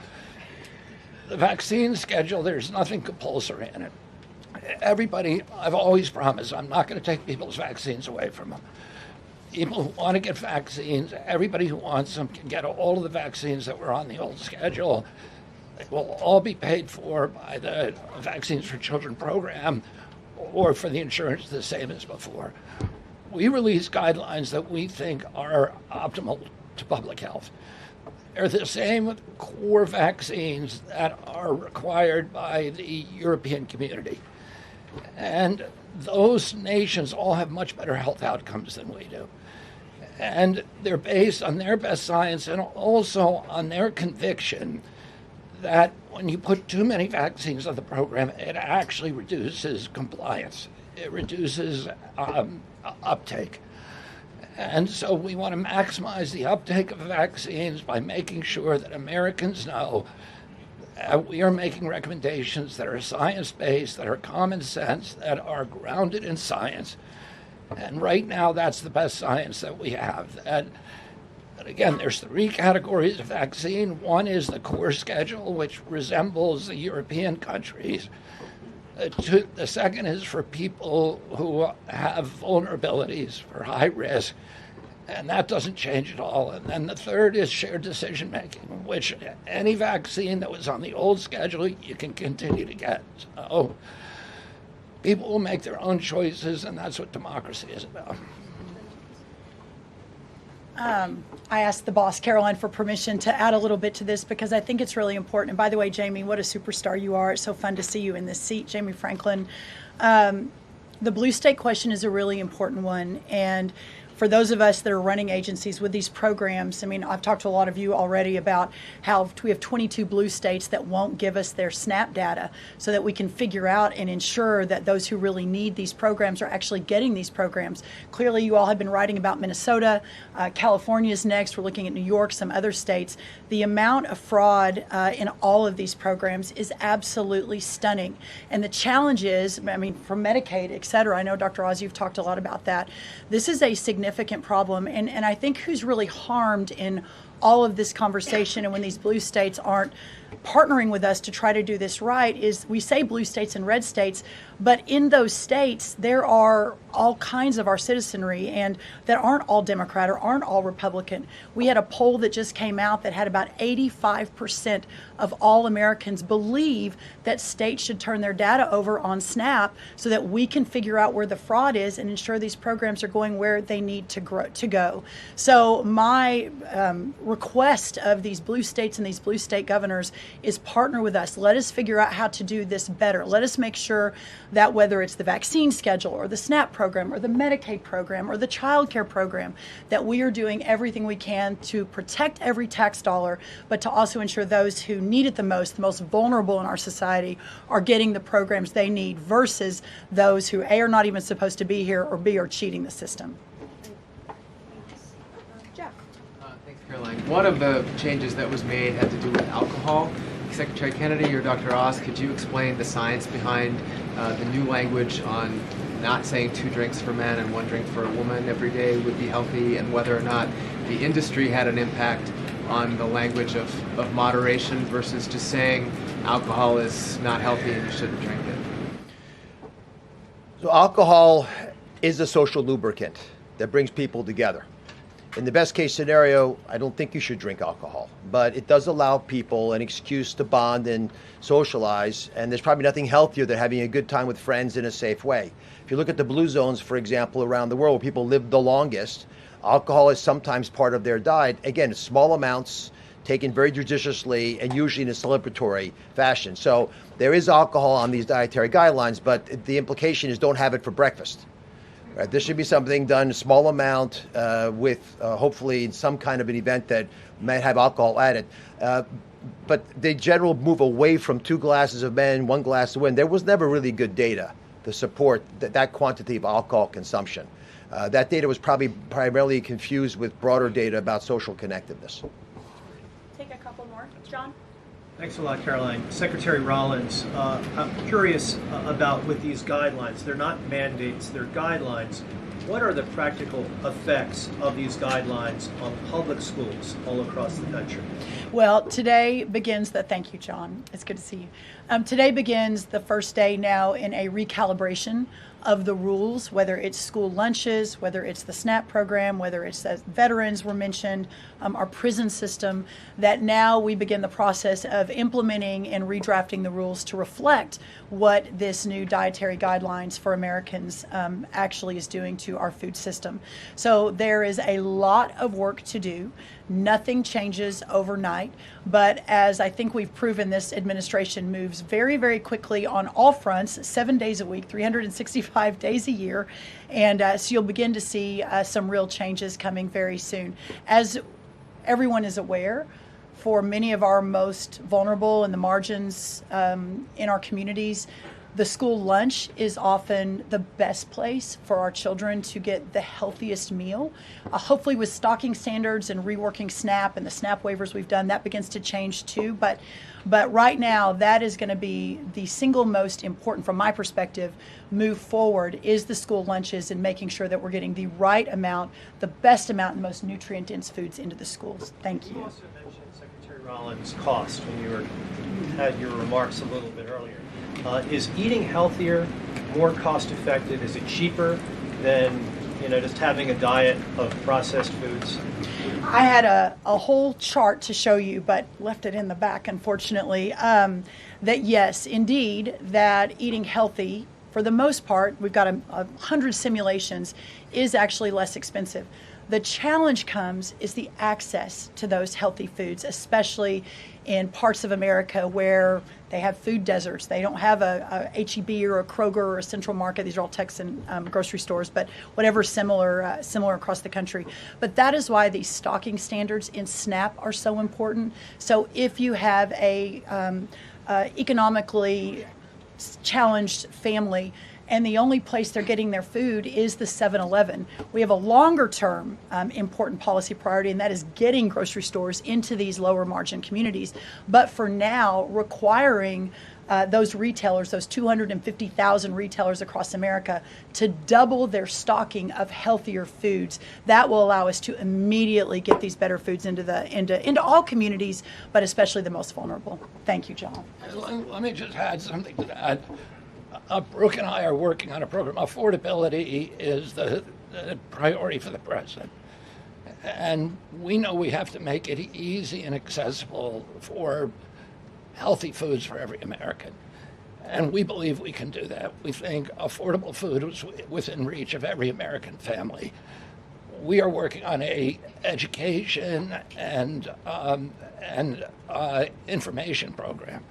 [SPEAKER 8] The vaccine schedule, there's nothing compulsory in it. Everybody, I've always promised, I'm not going to take people's vaccines away from them. People who want to get vaccines, everybody who wants them can get all of the vaccines that were on the old schedule. They will all be paid for by the Vaccines for Children program or for the insurance the same as before. We release guidelines that we think are optimal to public health. They're the same with core vaccines that are required by the European community. And those nations all have much better health outcomes than we do. And they're based on their best science and also on their conviction that when you put too many vaccines on the program, it actually reduces compliance. It reduces uptake. And so we want to maximize the uptake of vaccines by making sure that Americans know that we are making recommendations that are science-based, that are common sense, that are grounded in science. And right now, that's the best science that we have. And again, there's 3 categories of vaccine. One is the core schedule, which resembles the European countries. The second is for people who have vulnerabilities, for high risk, and that doesn't change at all. And then the third is shared decision making, which any vaccine that was on the old schedule, you can continue to get. So people will make their own choices, and that's what democracy is about.
[SPEAKER 9] I asked the boss, Caroline, for permission to add a little bit to this because I think it's really important. And by the way, Jamie, what a superstar you are. It's so fun to see you in this seat, Jamie Franklin. The blue state question is a really important one. And for those of us that are running agencies with these programs, I've talked to a lot of you already about how we have 22 blue states that won't give us their SNAP data so that we can figure out and ensure that those who really need these programs are actually getting these programs. Clearly, you all have been writing about Minnesota. California is next. We're looking at New York, some other states. The amount of fraud in all of these programs is absolutely stunning. And the challenge is, from Medicaid, et cetera, I know, Dr. Oz, you've talked a lot about that. This is a significant problem, and I think who's really harmed in all of this conversation and when these blue states aren't partnering with us to try to do this right is we say blue states and red states, but in those states there are all kinds of our citizenry and that aren't all Democrat or aren't all Republican. We had a poll that just came out that had about 85% of all Americans believe that states should turn their data over on SNAP so that we can figure out where the fraud is and ensure these programs are going where they need to go. So my request of these blue states and these blue state governors is partner with us. Let us figure out how to do this better. Let us make sure that whether it's the vaccine schedule or the SNAP program or the Medicaid program or the child care program, that we are doing everything we can to protect every tax dollar, but to also ensure those who need it the most vulnerable in our society, are getting the programs they need versus those who A, are not even supposed to be here, or B, are cheating the system.
[SPEAKER 13] Thanks, Caroline. One of the changes that was made had to do with alcohol. Secretary Kennedy or Dr. Oz, could you explain the science behind the new language on not saying 2 drinks for men and 1 drink for a woman every day would be healthy, and whether or not the industry had an impact on the language of moderation versus just saying alcohol is not healthy and you shouldn't drink it?
[SPEAKER 10] So alcohol is a social lubricant that brings people together. In the best case scenario, I don't think you should drink alcohol, but it does allow people an excuse to bond and socialize, and there's probably nothing healthier than having a good time with friends in a safe way. If you look at the blue zones, for example, around the world where people live the longest, alcohol is sometimes part of their diet. Again, small amounts, taken very judiciously and usually in a celebratory fashion. So there is alcohol on these dietary guidelines, but the implication is don't have it for breakfast. Right? This should be something done a small amount with hopefully some kind of an event that might have alcohol added. But the general move away from 2 glasses of men, 1 glass of women, there was never really good data to support that quantity of alcohol consumption. That data was probably primarily confused with broader data about social connectiveness.
[SPEAKER 7] Take a couple more. John?
[SPEAKER 14] Thanks a lot, Caroline. Secretary Rollins, I'm curious about with these guidelines. They're not mandates, they're guidelines. What are the practical effects of these guidelines on public schools all across the country?
[SPEAKER 9] Well, today begins thank you, John. It's good to see you. Today begins the first day now in a recalibration of the rules, whether it's school lunches, whether it's the SNAP program, whether it's that veterans were mentioned, our prison system, that now we begin the process of implementing and redrafting the rules to reflect what this new dietary guidelines for Americans actually is doing to our food system. So there is a lot of work to do. Nothing changes overnight, but as I think we've proven, this administration moves very, very quickly on all fronts, 7 days a week, 365 days a year, and so you'll begin to see some real changes coming very soon. As everyone is aware, for many of our most vulnerable in the margins in our communities, the school lunch is often the best place for our children to get the healthiest meal. Hopefully with stocking standards and reworking SNAP and the SNAP waivers we've done, that begins to change too. But right now, that is going to be the single most important, from my perspective, move forward, is the school lunches and making sure that we're getting the right amount, the best amount, and most nutrient-dense foods into the schools. Thank you.
[SPEAKER 14] You also mentioned, Secretary Rollins, cost when you had your remarks a little bit earlier. Is eating healthier more cost effective? Is it cheaper than just having a diet of processed foods?
[SPEAKER 9] I had a whole chart to show you, but left it in the back, unfortunately, that yes, indeed, that eating healthy, for the most part, we've got 100 simulations, is actually less expensive. The challenge is the access to those healthy foods, especially in parts of America where they have food deserts. They don't have a H-E-B or a Kroger or a Central Market. These are all Texan grocery stores, but whatever similar across the country. But that is why these stocking standards in SNAP are so important. So if you have a economically challenged family, and the only place they're getting their food is the 7-Eleven. We have a longer term important policy priority, and that is getting grocery stores into these lower margin communities. But for now, requiring those retailers, those 250,000 retailers across America, to double their stocking of healthier foods. That will allow us to immediately get these better foods into all communities, but especially the most vulnerable. Thank you, John.
[SPEAKER 8] Let me just add something to that. Brooke and I are working on a program. Affordability is the priority for the president. And we know we have to make it easy and accessible for healthy foods for every American. And we believe we can do that. We think affordable food is within reach of every American family. We are working on a education and information program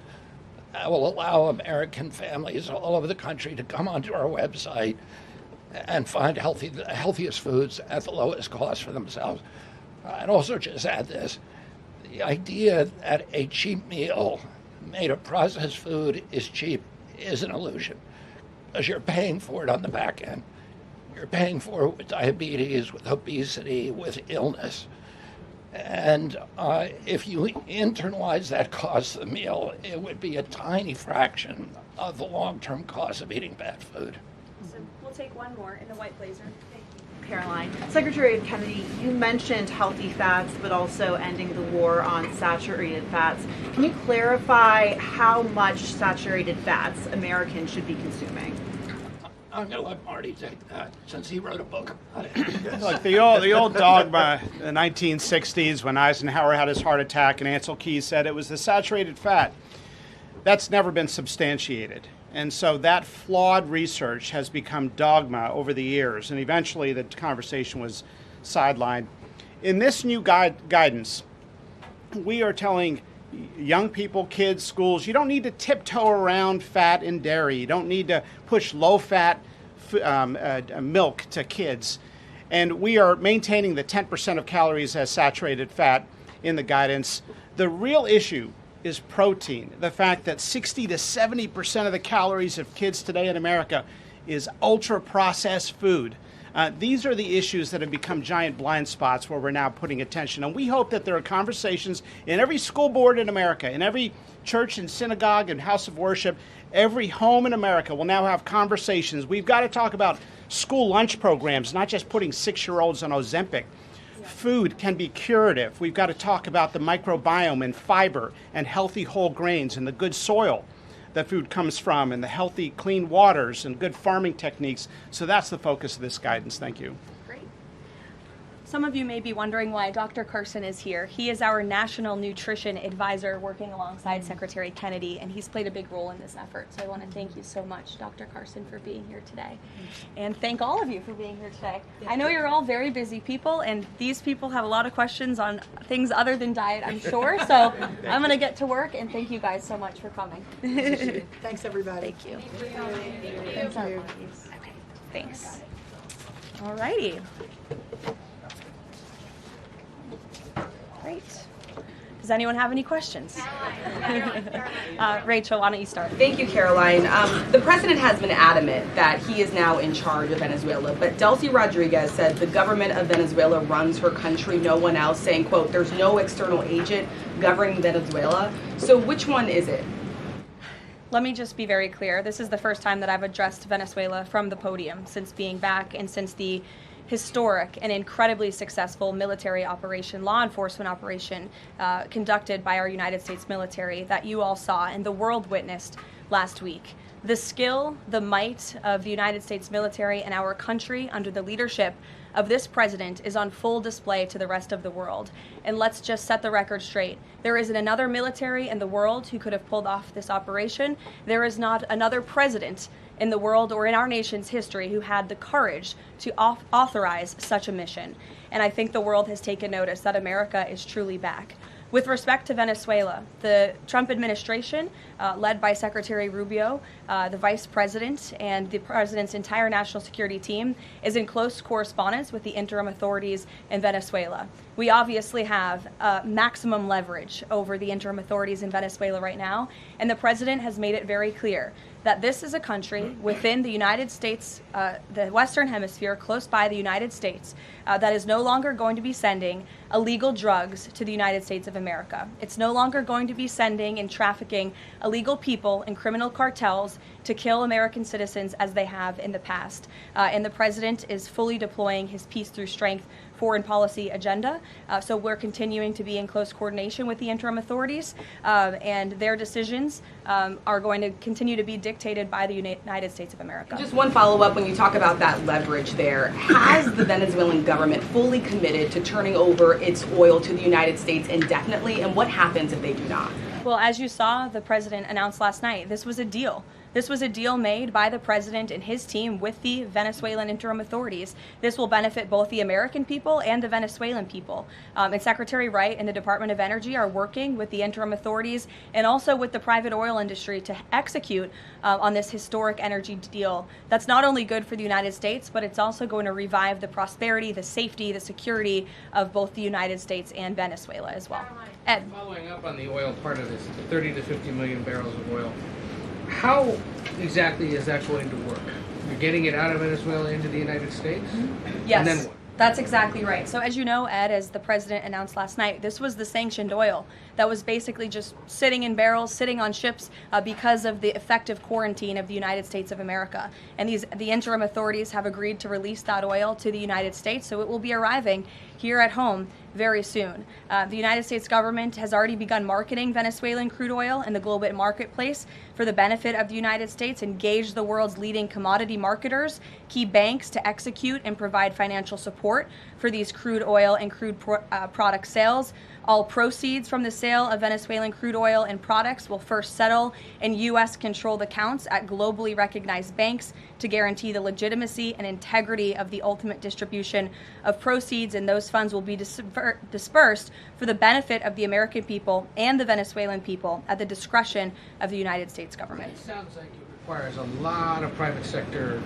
[SPEAKER 8] that will allow American families all over the country to come onto our website and find the healthiest foods at the lowest cost for themselves. I'd also just add this. The idea that a cheap meal made of processed food is cheap is an illusion, because you're paying for it on the back end. You're paying for it with diabetes, with obesity, with illness. And if you internalize that cost of the meal, it would be a tiny fraction of the long-term cost of eating bad food.
[SPEAKER 7] So we'll take one more in the white blazer. Thank you.
[SPEAKER 15] Caroline. Secretary Kennedy, you mentioned healthy fats, but also ending the war on saturated fats. Can you clarify how much saturated fats Americans should be consuming?
[SPEAKER 8] I'm going to let Marty take that since he wrote a book about it.
[SPEAKER 11] Look, the old dogma in the 1960s when Eisenhower had his heart attack and Ansel Keys said it was the saturated fat. That's never been substantiated. And so that flawed research has become dogma over the years, and eventually the conversation was sidelined. In this new guidance, we are telling young people, kids, schools, you don't need to tiptoe around fat and dairy. You don't need to push low-fat milk to kids. And we are maintaining the 10% of calories as saturated fat in the guidance. The real issue is protein. The fact that 60 to 70% of the calories of kids today in America is ultra-processed food. These are the issues that have become giant blind spots where we're now putting attention. And we hope that there are conversations in every school board in America, in every church and synagogue and house of worship, every home in America will now have conversations. We've got to talk about school lunch programs, not just putting 6-year-olds on Ozempic. Food can be curative. We've got to talk about the microbiome and fiber and healthy whole grains and the good soil that food comes from and the healthy clean waters and good farming techniques. So that's the focus of this guidance. Thank you.
[SPEAKER 7] Some of you may be wondering why Dr. Carson is here. He is our National Nutrition Advisor working alongside Secretary Kennedy, and he's played a big role in this effort. So I want to thank you so much, Dr. Carson, for being here today. And thank all of you for being here today. I know you're all very busy people, and these people have a lot of questions on things other than diet, I'm sure. So I'm going to get to work, and thank you guys so much for coming.
[SPEAKER 9] Thanks, everybody.
[SPEAKER 7] Thank you.
[SPEAKER 9] Thank you.
[SPEAKER 7] Okay, thanks. All righty. Great. Does anyone have any questions? Rachel, why don't you start?
[SPEAKER 16] Thank you, Caroline. The president has been adamant that he is now in charge of Venezuela, but Delcy Rodriguez said the government of Venezuela runs her country, no one else, saying, quote, there's no external agent governing Venezuela. So which one is it?
[SPEAKER 7] Let me just be very clear. This is the first time that I've addressed Venezuela from the podium since being back and since the historic and incredibly successful military operation, law enforcement operation conducted by our United States military that you all saw and the world witnessed last week. The skill, the might of the United States military and our country under the leadership of this president is on full display to the rest of the world. And let's just set the record straight. There isn't another military in the world who could have pulled off this operation. There is not another president in the world or in our nation's history who had the courage to authorize such a mission. And I think the world has taken notice that America is truly back. With respect to Venezuela, the Trump administration, led by Secretary Rubio, the vice president, and the president's entire national security team, is in close correspondence with the interim authorities in Venezuela. We obviously have maximum leverage over the interim authorities in Venezuela right now, and the president has made it very clear that this is a country within the United States, the Western Hemisphere, close by the United States, that is no longer going to be sending illegal drugs to the United States of America. It's no longer going to be sending and trafficking illegal people and criminal cartels to kill American citizens as they have in the past. And the president is fully deploying his peace through strength foreign policy agenda. So we're continuing to be in close coordination with the interim authorities, and their decisions are going to continue to be dictated by the United States of America.
[SPEAKER 16] Just one follow-up when you talk about that leverage there. Has the Venezuelan government fully committed to turning over its oil to the United States indefinitely, and what happens if they do not?
[SPEAKER 7] Well, as you saw, the president announced last night, this was a deal. This was a deal made by the president and his team with the Venezuelan interim authorities. This will benefit both the American people and the Venezuelan people. And Secretary Wright and the Department of Energy are working with the interim authorities and also with the private oil industry to execute on this historic energy deal. That's not only good for the United States, but it's also going to revive the prosperity, the safety, the security of both the United States and Venezuela as well. Ed.
[SPEAKER 17] Following up on the oil part of this, 30 to 50 million barrels of oil. How exactly is that going to work? You're getting it out of Venezuela into the United States?
[SPEAKER 7] Yes.
[SPEAKER 17] And then what?
[SPEAKER 7] That's exactly right. So as you know, Ed, as the president announced last night, this was the sanctioned oil that was basically just sitting in barrels, sitting on ships because of the effective quarantine of the United States of America. And the interim authorities have agreed to release that oil to the United States, so it will be arriving here at home very soon. The United States government has already begun marketing Venezuelan crude oil in the global marketplace for the benefit of the United States, engaged the world's leading commodity marketers, key banks to execute and provide financial support for these crude oil and crude product sales. All proceeds from the sale of Venezuelan crude oil and products will first settle in U.S.-controlled accounts at globally recognized banks to guarantee the legitimacy and integrity of the ultimate distribution of proceeds, and those funds will be dispersed for the benefit of the American people and the Venezuelan people at the discretion of the United States government.
[SPEAKER 17] It sounds like it requires a lot of private sector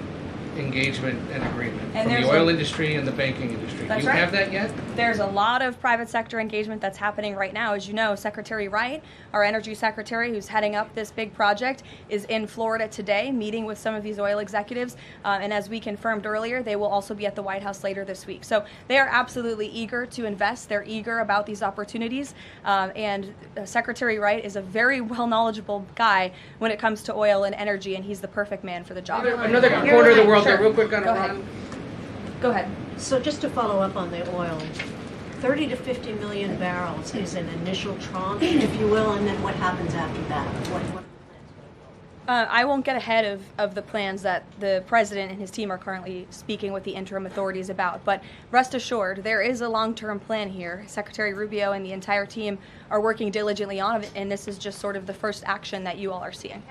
[SPEAKER 17] engagement and agreement
[SPEAKER 7] And
[SPEAKER 17] from the oil industry and the banking industry. Do you have that yet?
[SPEAKER 7] There's a lot of private sector engagement that's happening right now. As you know, Secretary Wright, our energy secretary who's heading up this big project, is in Florida today meeting with some of these oil executives. And as we confirmed earlier, they will also be at the White House later this week. So they are absolutely eager to invest. They're eager about these opportunities. And Secretary Wright is a very well knowledgeable guy when it comes to oil and energy, and he's the perfect man for the job.
[SPEAKER 17] Another corner of the world there, real quick on Iran.
[SPEAKER 7] Go ahead.
[SPEAKER 18] So just to follow up on the oil, 30 to 50 million barrels is an initial tranche, if you will, and then what happens after that? What
[SPEAKER 7] I won't get ahead of the plans that the president and his team are currently speaking with the interim authorities about, but rest assured, there is a long-term plan here. Secretary Rubio and the entire team are working diligently on it, and this is just sort of the first action that you all are seeing.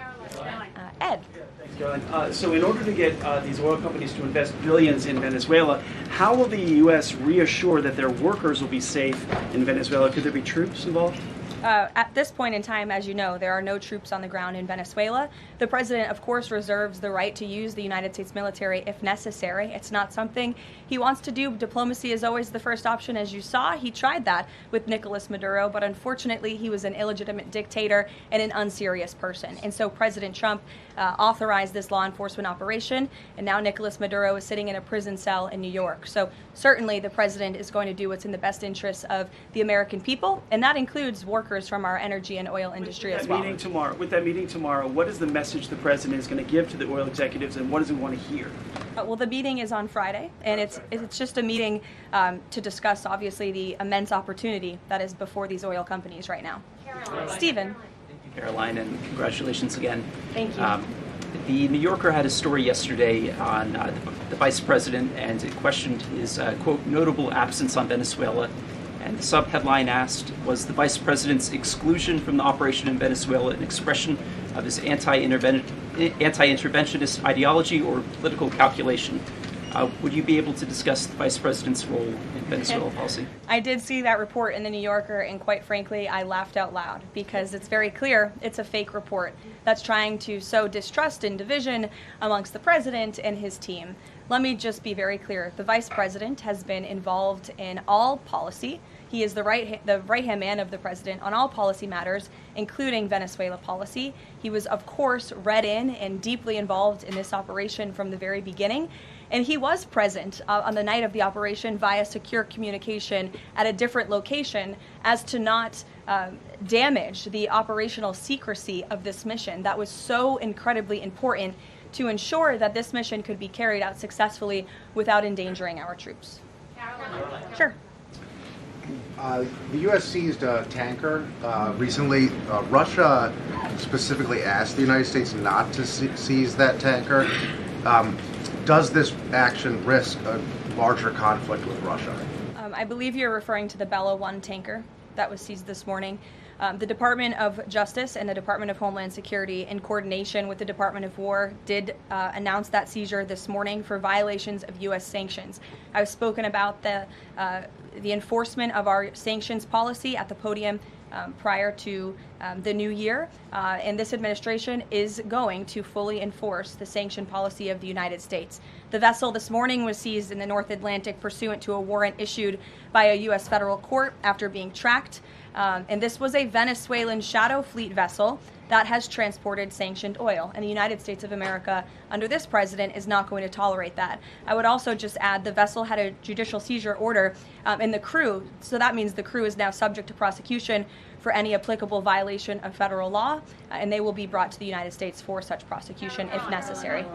[SPEAKER 7] Ed.
[SPEAKER 19] Thanks, Caroline. So in order to get these oil companies to invest billions in Venezuela, how will the U.S. reassure that their workers will be safe in Venezuela? Could there be troops involved?
[SPEAKER 7] At this point in time, as you know, there are no troops on the ground in Venezuela. The president, of course, reserves the right to use the United States military if necessary. It's not something he wants to do. Diplomacy is always the first option, as you saw. He tried that with Nicolas Maduro, but unfortunately, he was an illegitimate dictator and an unserious person. And so President Trump authorized this law enforcement operation, and now Nicolas Maduro is sitting in a prison cell in New York. So certainly the president is going to do what's in the best interests of the American people, and that includes workers from our energy and oil industry as well.
[SPEAKER 19] With that meeting tomorrow, what is the message the president is going to give to the oil executives, and what does he want to hear?
[SPEAKER 7] Well, the meeting is on Friday, and it's just a meeting to discuss, obviously, the immense opportunity that is before these oil companies right now. Stephen.
[SPEAKER 20] Thank you, Caroline, and congratulations again.
[SPEAKER 7] Thank you.
[SPEAKER 20] The New Yorker had a story yesterday on the vice president, and it questioned his, quote, notable absence on Venezuela. And the sub-headline asked, was the vice president's exclusion from the operation in Venezuela an expression of his anti-interventionist ideology or political calculation? Would you be able to discuss the vice president's role in Venezuela policy?
[SPEAKER 7] I did see that report in the New Yorker, and quite frankly, I laughed out loud because it's very clear it's a fake report that's trying to sow distrust and division amongst the president and his team. Let me just be very clear. The vice president has been involved in all policy. He is the right-hand man of the president on all policy matters, including Venezuela policy. He was, of course, read in and deeply involved in this operation from the very beginning. And he was present on the night of the operation via secure communication at a different location as to not damage the operational secrecy of this mission that was so incredibly important to ensure that this mission could be carried out successfully without endangering our troops. Sure.
[SPEAKER 21] The U.S. seized a tanker recently. Russia specifically asked the United States not to seize that tanker. Does this action risk a larger conflict with Russia?
[SPEAKER 7] I believe you're referring to the Bella 1 tanker that was seized this morning. The Department of Justice and the Department of Homeland Security, in coordination with the Department of War, did announce that seizure this morning for violations of U.S. sanctions. I've spoken about the enforcement of our sanctions policy at the podium prior to the new year, and this administration is going to fully enforce the sanction policy of the United States. The vessel this morning was seized in the North Atlantic pursuant to a warrant issued by a U.S. federal court after being tracked. And this was a Venezuelan shadow fleet vessel that has transported sanctioned oil. And the United States of America, under this president, is not going to tolerate that. I would also just add the vessel had a judicial seizure order, and the crew, so that means the crew is now subject to prosecution for any applicable violation of federal law, and they will be brought to the United States for such prosecution if necessary.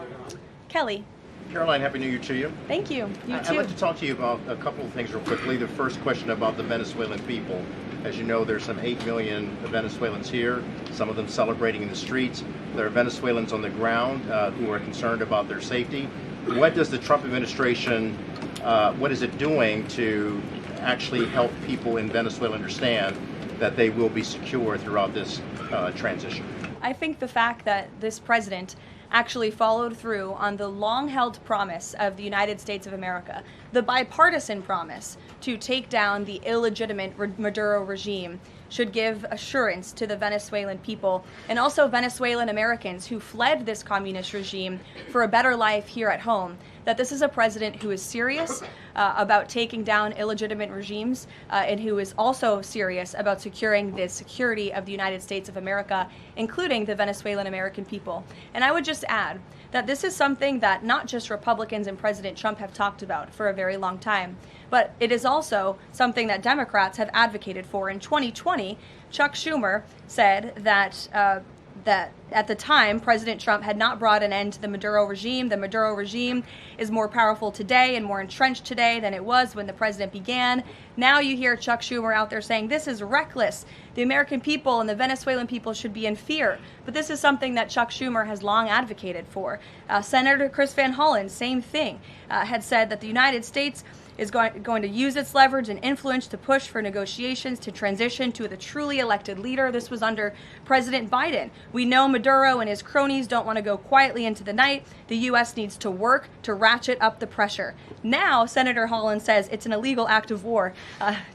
[SPEAKER 7] Kelly.
[SPEAKER 4] Caroline, Happy New Year to you.
[SPEAKER 7] Thank you. You
[SPEAKER 4] I'd
[SPEAKER 7] too.
[SPEAKER 4] like to talk to you about a couple of things real quickly. The first question about the Venezuelan people. As you know, there's some 8 million Venezuelans here, some of them celebrating in the streets. There are Venezuelans on the ground who are concerned about their safety. What does the Trump administration, what is it doing to actually help people in Venezuela understand that they will be secure throughout this transition?
[SPEAKER 7] I think the fact that this president actually followed through on the long-held promise of the United States of America, the bipartisan promise to take down the illegitimate Maduro regime, should give assurance to the Venezuelan people and also Venezuelan Americans who fled this communist regime for a better life here at home, that this is a president who is serious about taking down illegitimate regimes and who is also serious about securing the security of the United States of America, including the Venezuelan American people. And I would just add that this is something that not just Republicans and President Trump have talked about for a very long time, but it is also something that Democrats have advocated for. In 2020, Chuck Schumer said that that at the time, President Trump had not brought an end to the Maduro regime. The Maduro regime is more powerful today and more entrenched today than it was when the president began. Now you hear Chuck Schumer out there saying this is reckless. The American people and the Venezuelan people should be in fear. But this is something that Chuck Schumer has long advocated for. Senator Chris Van Hollen, same thing, had said that the United States is going to use its leverage and influence to push for negotiations to transition to the truly elected leader. This was under President Biden. We know Maduro and his cronies don't want to go quietly into the night. The U.S. needs to work to ratchet up the pressure. Now, Senator Holland says it's an illegal act of war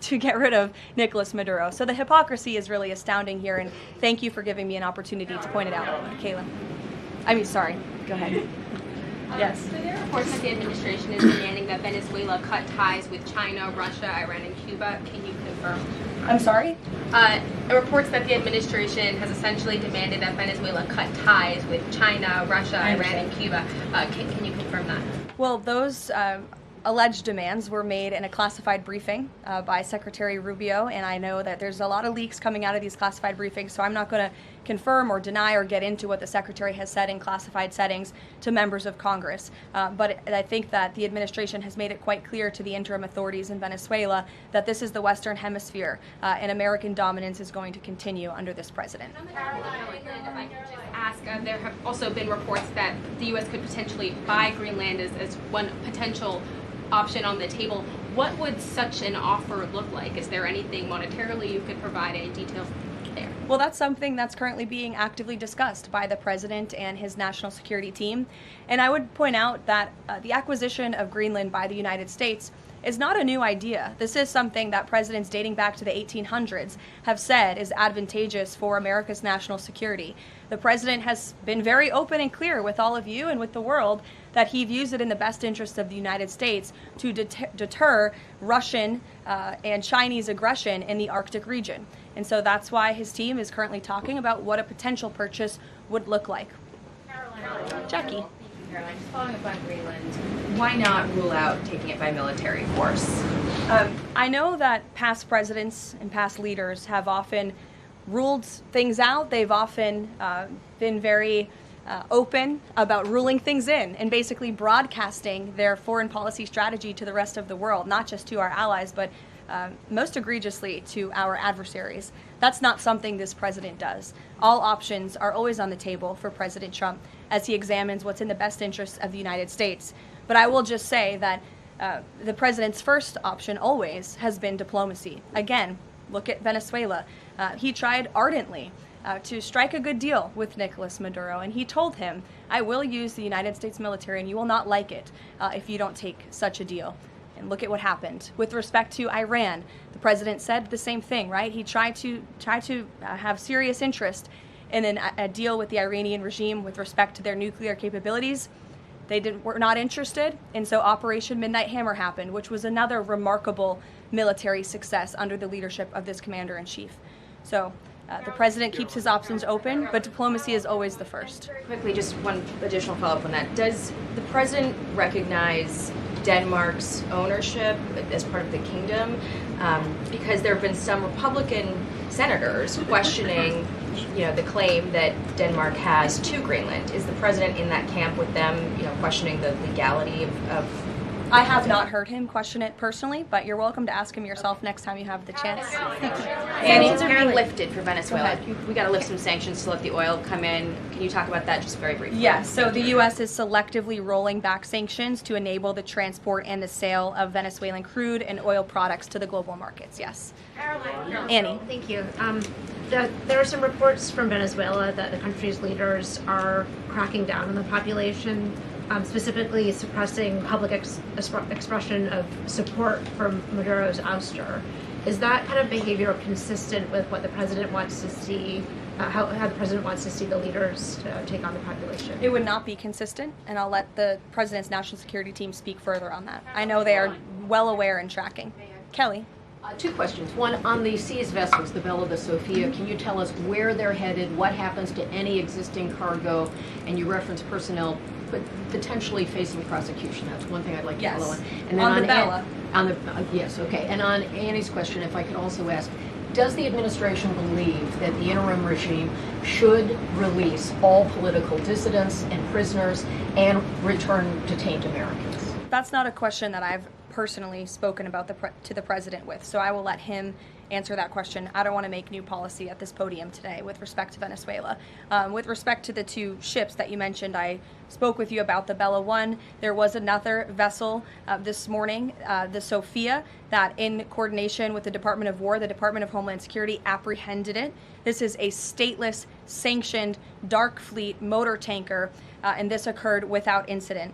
[SPEAKER 7] to get rid of Nicolas Maduro. So the hypocrisy is really astounding here, and thank you for giving me an opportunity to point it out, Kayla. Sorry, go ahead. Yes.
[SPEAKER 12] So there are reports that the administration is demanding that Venezuela cut ties with China, Russia, Iran, and Cuba. Can you confirm?
[SPEAKER 7] I'm sorry?
[SPEAKER 12] Reports that the administration has essentially demanded that Venezuela cut ties with China, Russia, Iran, and Cuba. Can you confirm that?
[SPEAKER 7] Well, those alleged demands were made in a classified briefing by Secretary Rubio, and I know that there's a lot of leaks coming out of these classified briefings, so I'm not going to confirm or deny or get into what the Secretary has said in classified settings to members of Congress. But I think that the administration has made it quite clear to the interim authorities in Venezuela that this is the Western Hemisphere, and American dominance is going to continue under this president.
[SPEAKER 12] If I could just ask, there have also been reports that the U.S. could potentially buy Greenland as one potential option on the table. What would such an offer look like? Is there anything monetarily you could provide, any details there?
[SPEAKER 7] Well, that's something that's currently being actively discussed by the president and his national security team. And I would point out that the acquisition of Greenland by the United States is not a new idea. This is something that presidents dating back to the 1800s have said is advantageous for America's national security. The president has been very open and clear with all of you and with the world that he views it in the best interest of the United States to deter Russian and Chinese aggression in the Arctic region. And so that's why his team is currently talking about what a potential purchase would look like. Jackie.
[SPEAKER 22] Caroline, just following up on Greenland, why not rule out taking it by military force?
[SPEAKER 7] I know that past presidents and past leaders have often ruled things out. They've often been very open about ruling things in and basically broadcasting their foreign policy strategy to the rest of the world, not just to our allies, but most egregiously to our adversaries. That's not something this president does. All options are always on the table for President Trump as he examines what's in the best interests of the United States. But I will just say that the president's first option always has been diplomacy. Again, look at Venezuela. He tried ardently to strike a good deal with Nicolas Maduro, and he told him, I will use the United States military and you will not like it if you don't take such a deal. And look at what happened. With respect to Iran, the president said the same thing, right? He tried to have serious interest in a deal with the Iranian regime with respect to their nuclear capabilities. They were not interested, and so Operation Midnight Hammer happened, which was another remarkable military success under the leadership of this commander-in-chief. So The president keeps his options open, but diplomacy is always the first.
[SPEAKER 22] Quickly, just one additional follow-up on that. Does the president recognize Denmark's ownership as part of the kingdom? Because there have been some Republican senators questioning, the claim that Denmark has to Greenland. Is the president in that camp with them, questioning the legality of
[SPEAKER 7] I have not heard him question it personally, but you're welcome to ask him yourself next time you have the chance.
[SPEAKER 22] Sanctions are being lifted for Venezuela. We got to lift some sanctions to let the oil come in. Can you talk about that just very briefly?
[SPEAKER 7] Yes, so the U.S. is selectively rolling back sanctions to enable the transport and the sale of Venezuelan crude and oil products to the global markets, yes. Annie.
[SPEAKER 18] Thank you. There are some reports from Venezuela that the country's leaders are cracking down on the population, specifically suppressing public expression of support for Maduro's ouster. Is that kind of behavior consistent with what the president wants to see, how the president wants to see the leaders take on the population?
[SPEAKER 7] It would not be consistent, and I'll let the president's national security team speak further on that. I know they are well aware and tracking. Kelly.
[SPEAKER 3] Two questions. One, on the seized vessels, the Bella, the Sophia, can you tell us where they're headed, what happens to any existing cargo, and you reference personnel potentially facing prosecution? That's one thing I'd like to follow on. And then
[SPEAKER 7] on the Bella.
[SPEAKER 3] Yes, okay. And on Annie's question, if I could also ask, does the administration believe that the interim regime should release all political dissidents and prisoners and return detained Americans?
[SPEAKER 7] That's not a question that I've personally spoken about to the president with, so I will let him answer that question. I don't want to make new policy at this podium today with respect to Venezuela. With respect to the two ships that you mentioned, I spoke with you about the Bella 1. There was another vessel this morning, the Sophia, that in coordination with the Department of War, the Department of Homeland Security apprehended it. This is a stateless, sanctioned, dark fleet motor tanker, and this occurred without incident.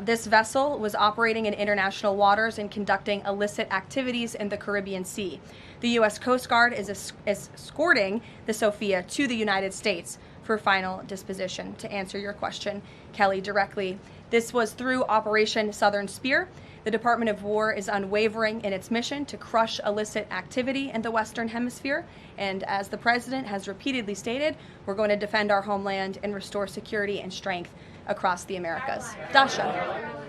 [SPEAKER 7] This vessel was operating in international waters and conducting illicit activities in the Caribbean Sea. The U.S. Coast Guard is escorting the Sophia to the United States for final disposition. To answer your question, Kelly, directly, this was through Operation Southern Spear. The Department of War is unwavering in its mission to crush illicit activity in the Western Hemisphere. And as the President has repeatedly stated, we're going to defend our homeland and restore security and strength across the Americas. Dasha,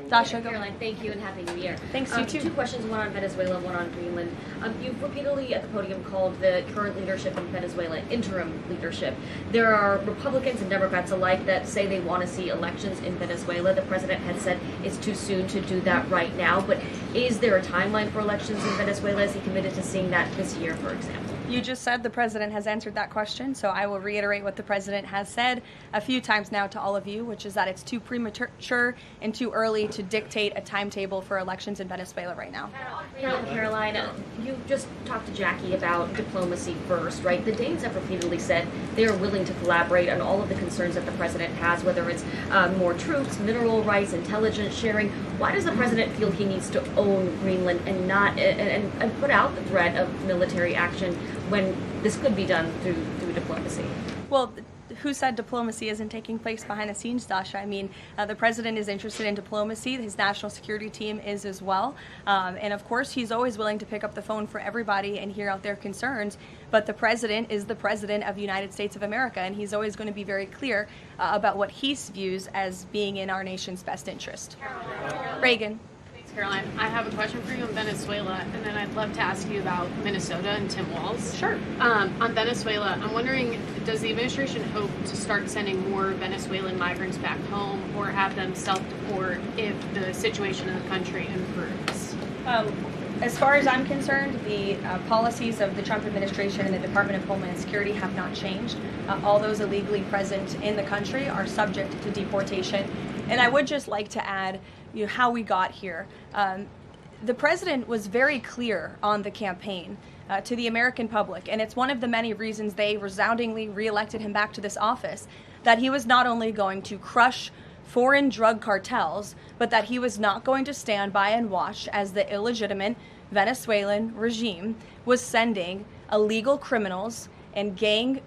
[SPEAKER 7] go.
[SPEAKER 6] Caroline, thank you and Happy New Year.
[SPEAKER 7] Thanks, you too.
[SPEAKER 6] Two questions, one on Venezuela, one on Greenland. You've repeatedly at the podium called the current leadership in Venezuela interim leadership. There are Republicans and Democrats alike that say they want to see elections in Venezuela. The president had said it's too soon to do that right now, but is there a timeline for elections in Venezuela? Is he committed to seeing that this year, for example?
[SPEAKER 7] You just said the president has answered that question, so I will reiterate what the president has said a few times now to all of you, which is that it's too premature and too early to dictate a timetable for elections in Venezuela right now.
[SPEAKER 6] Caroline, you just talked to Jackie about diplomacy first, right? The Danes have repeatedly said they are willing to collaborate on all of the concerns that the president has, whether it's more troops, mineral rights, intelligence sharing. Why does the president feel he needs to own Greenland and not and put out the threat of military action when this could be done through diplomacy?
[SPEAKER 7] Well, who said diplomacy isn't taking place behind the scenes, Dasha? I mean, the president is interested in diplomacy. His national security team is as well. And of course, he's always willing to pick up the phone for everybody and hear out their concerns. But the president is the president of the United States of America, and he's always going to be very clear about what he views as being in our nation's best interest. Reagan.
[SPEAKER 23] Caroline, I have a question for you on Venezuela, and then I'd love to ask you about Minnesota and Tim Walz.
[SPEAKER 7] Sure.
[SPEAKER 23] On Venezuela, I'm wondering, does the administration hope to start sending more Venezuelan migrants back home or have them self-deport if the situation in the country improves?
[SPEAKER 7] As far as I'm concerned, the policies of the Trump administration and the Department of Homeland Security have not changed. All those illegally present in the country are subject to deportation. And I would just like to add, how we got here. The president was very clear on the campaign to the American public, and it's one of the many reasons they resoundingly reelected him back to this office, that he was not only going to crush foreign drug cartels, but that he was not going to stand by and watch as the illegitimate Venezuelan regime was sending illegal criminals and gang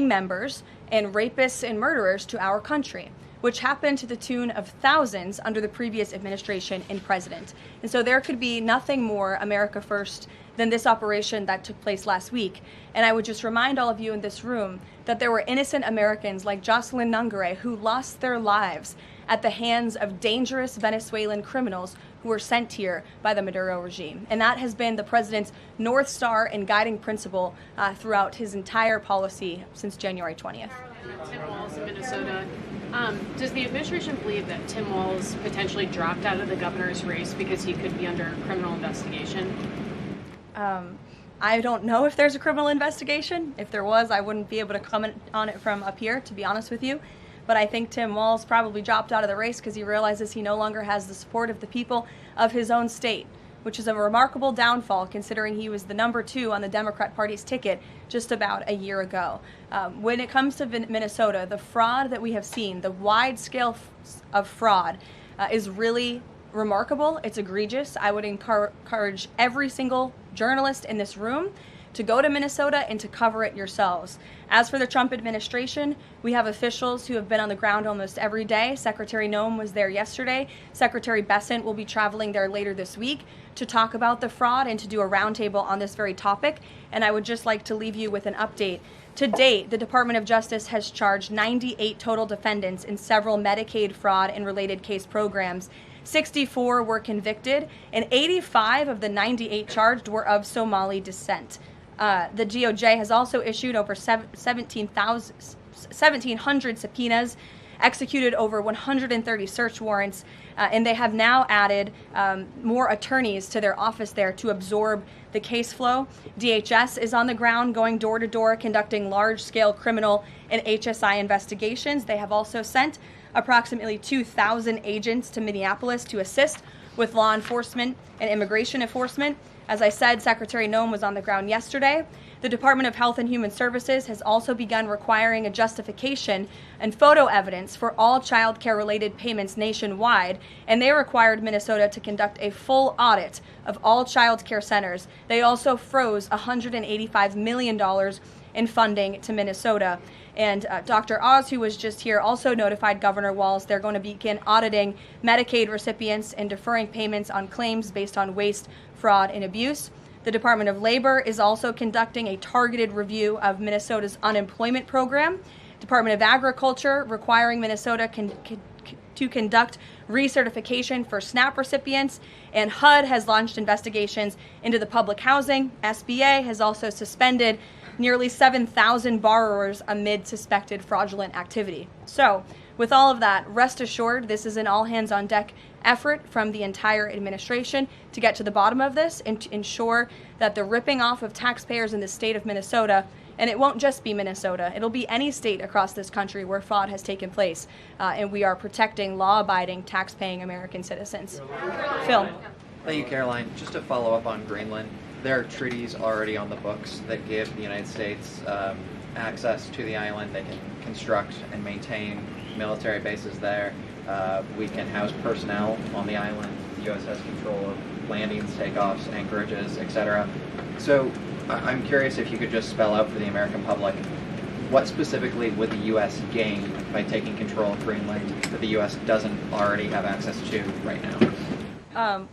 [SPEAKER 7] members and rapists and murderers to our country, which happened to the tune of thousands under the previous administration and president. And so there could be nothing more America First than this operation that took place last week. And I would just remind all of you in this room that there were innocent Americans like Jocelyn Nungare who lost their lives at the hands of dangerous Venezuelan criminals who were sent here by the Maduro regime. And that has been the president's North Star and guiding principle throughout his entire policy since January 20th.
[SPEAKER 23] Tim Walz in Minnesota. Does the administration believe that Tim Walz potentially dropped out of the governor's race because he could be under criminal investigation?
[SPEAKER 7] I don't know if there's a criminal investigation. If there was, I wouldn't be able to comment on it from up here, to be honest with you. But I think Tim Walz probably dropped out of the race because he realizes he no longer has the support of the people of his own state, which is a remarkable downfall considering he was the number 2 on the Democrat Party's ticket just about a year ago. When it comes to Minnesota, the fraud that we have seen, the wide scale of fraud, is really remarkable. It's egregious. I would encourage every single journalist in this room to go to Minnesota and to cover it yourselves. As for the Trump administration, we have officials who have been on the ground almost every day. Secretary Noem was there yesterday. Secretary Bessent will be traveling there later this week to talk about the fraud and to do a roundtable on this very topic. And I would just like to leave you with an update. To date, the Department of Justice has charged 98 total defendants in several Medicaid fraud and related case programs. 64 were convicted, and 85 of the 98 charged were of Somali descent. The DOJ has also issued over 1,700 subpoenas, executed over 130 search warrants, and they have now added more attorneys to their office there to absorb the case flow. DHS is on the ground going door to door conducting large-scale criminal and HSI investigations. They have also sent approximately 2,000 agents to Minneapolis to assist with law enforcement and immigration enforcement. As I said, Secretary Noem was on the ground yesterday. The Department of Health and Human Services has also begun requiring a justification and photo evidence for all child care related payments nationwide, and they required Minnesota to conduct a full audit of all child care centers. They also froze $185 million in funding to Minnesota. And Dr. Oz, who was just here, also notified Governor Walz they're going to begin auditing Medicaid recipients and deferring payments on claims based on waste, fraud, and abuse. The Department of Labor is also conducting a targeted review of Minnesota's unemployment program. Department of Agriculture requiring Minnesota to conduct recertification for SNAP recipients, and HUD has launched investigations into the public housing. SBA has also suspended nearly 7,000 borrowers amid suspected fraudulent activity. So, with all of that, rest assured, this is an all-hands-on-deck effort from the entire administration to get to the bottom of this and to ensure that the ripping off of taxpayers in the state of Minnesota, and it won't just be Minnesota, it'll be any state across this country where fraud has taken place, and we are protecting law-abiding, tax-paying American citizens. Phil.
[SPEAKER 1] Thank you, Caroline. Just to follow up on Greenland, there are treaties already on the books that give the United States access to the island. They can construct and maintain military bases there. We can house personnel on the island. The U.S. has control of landings, takeoffs, anchorages, etc. So I'm curious if you could just spell out for the American public, what specifically would the U.S. gain by taking control of Greenland that the U.S. doesn't already have access to right now?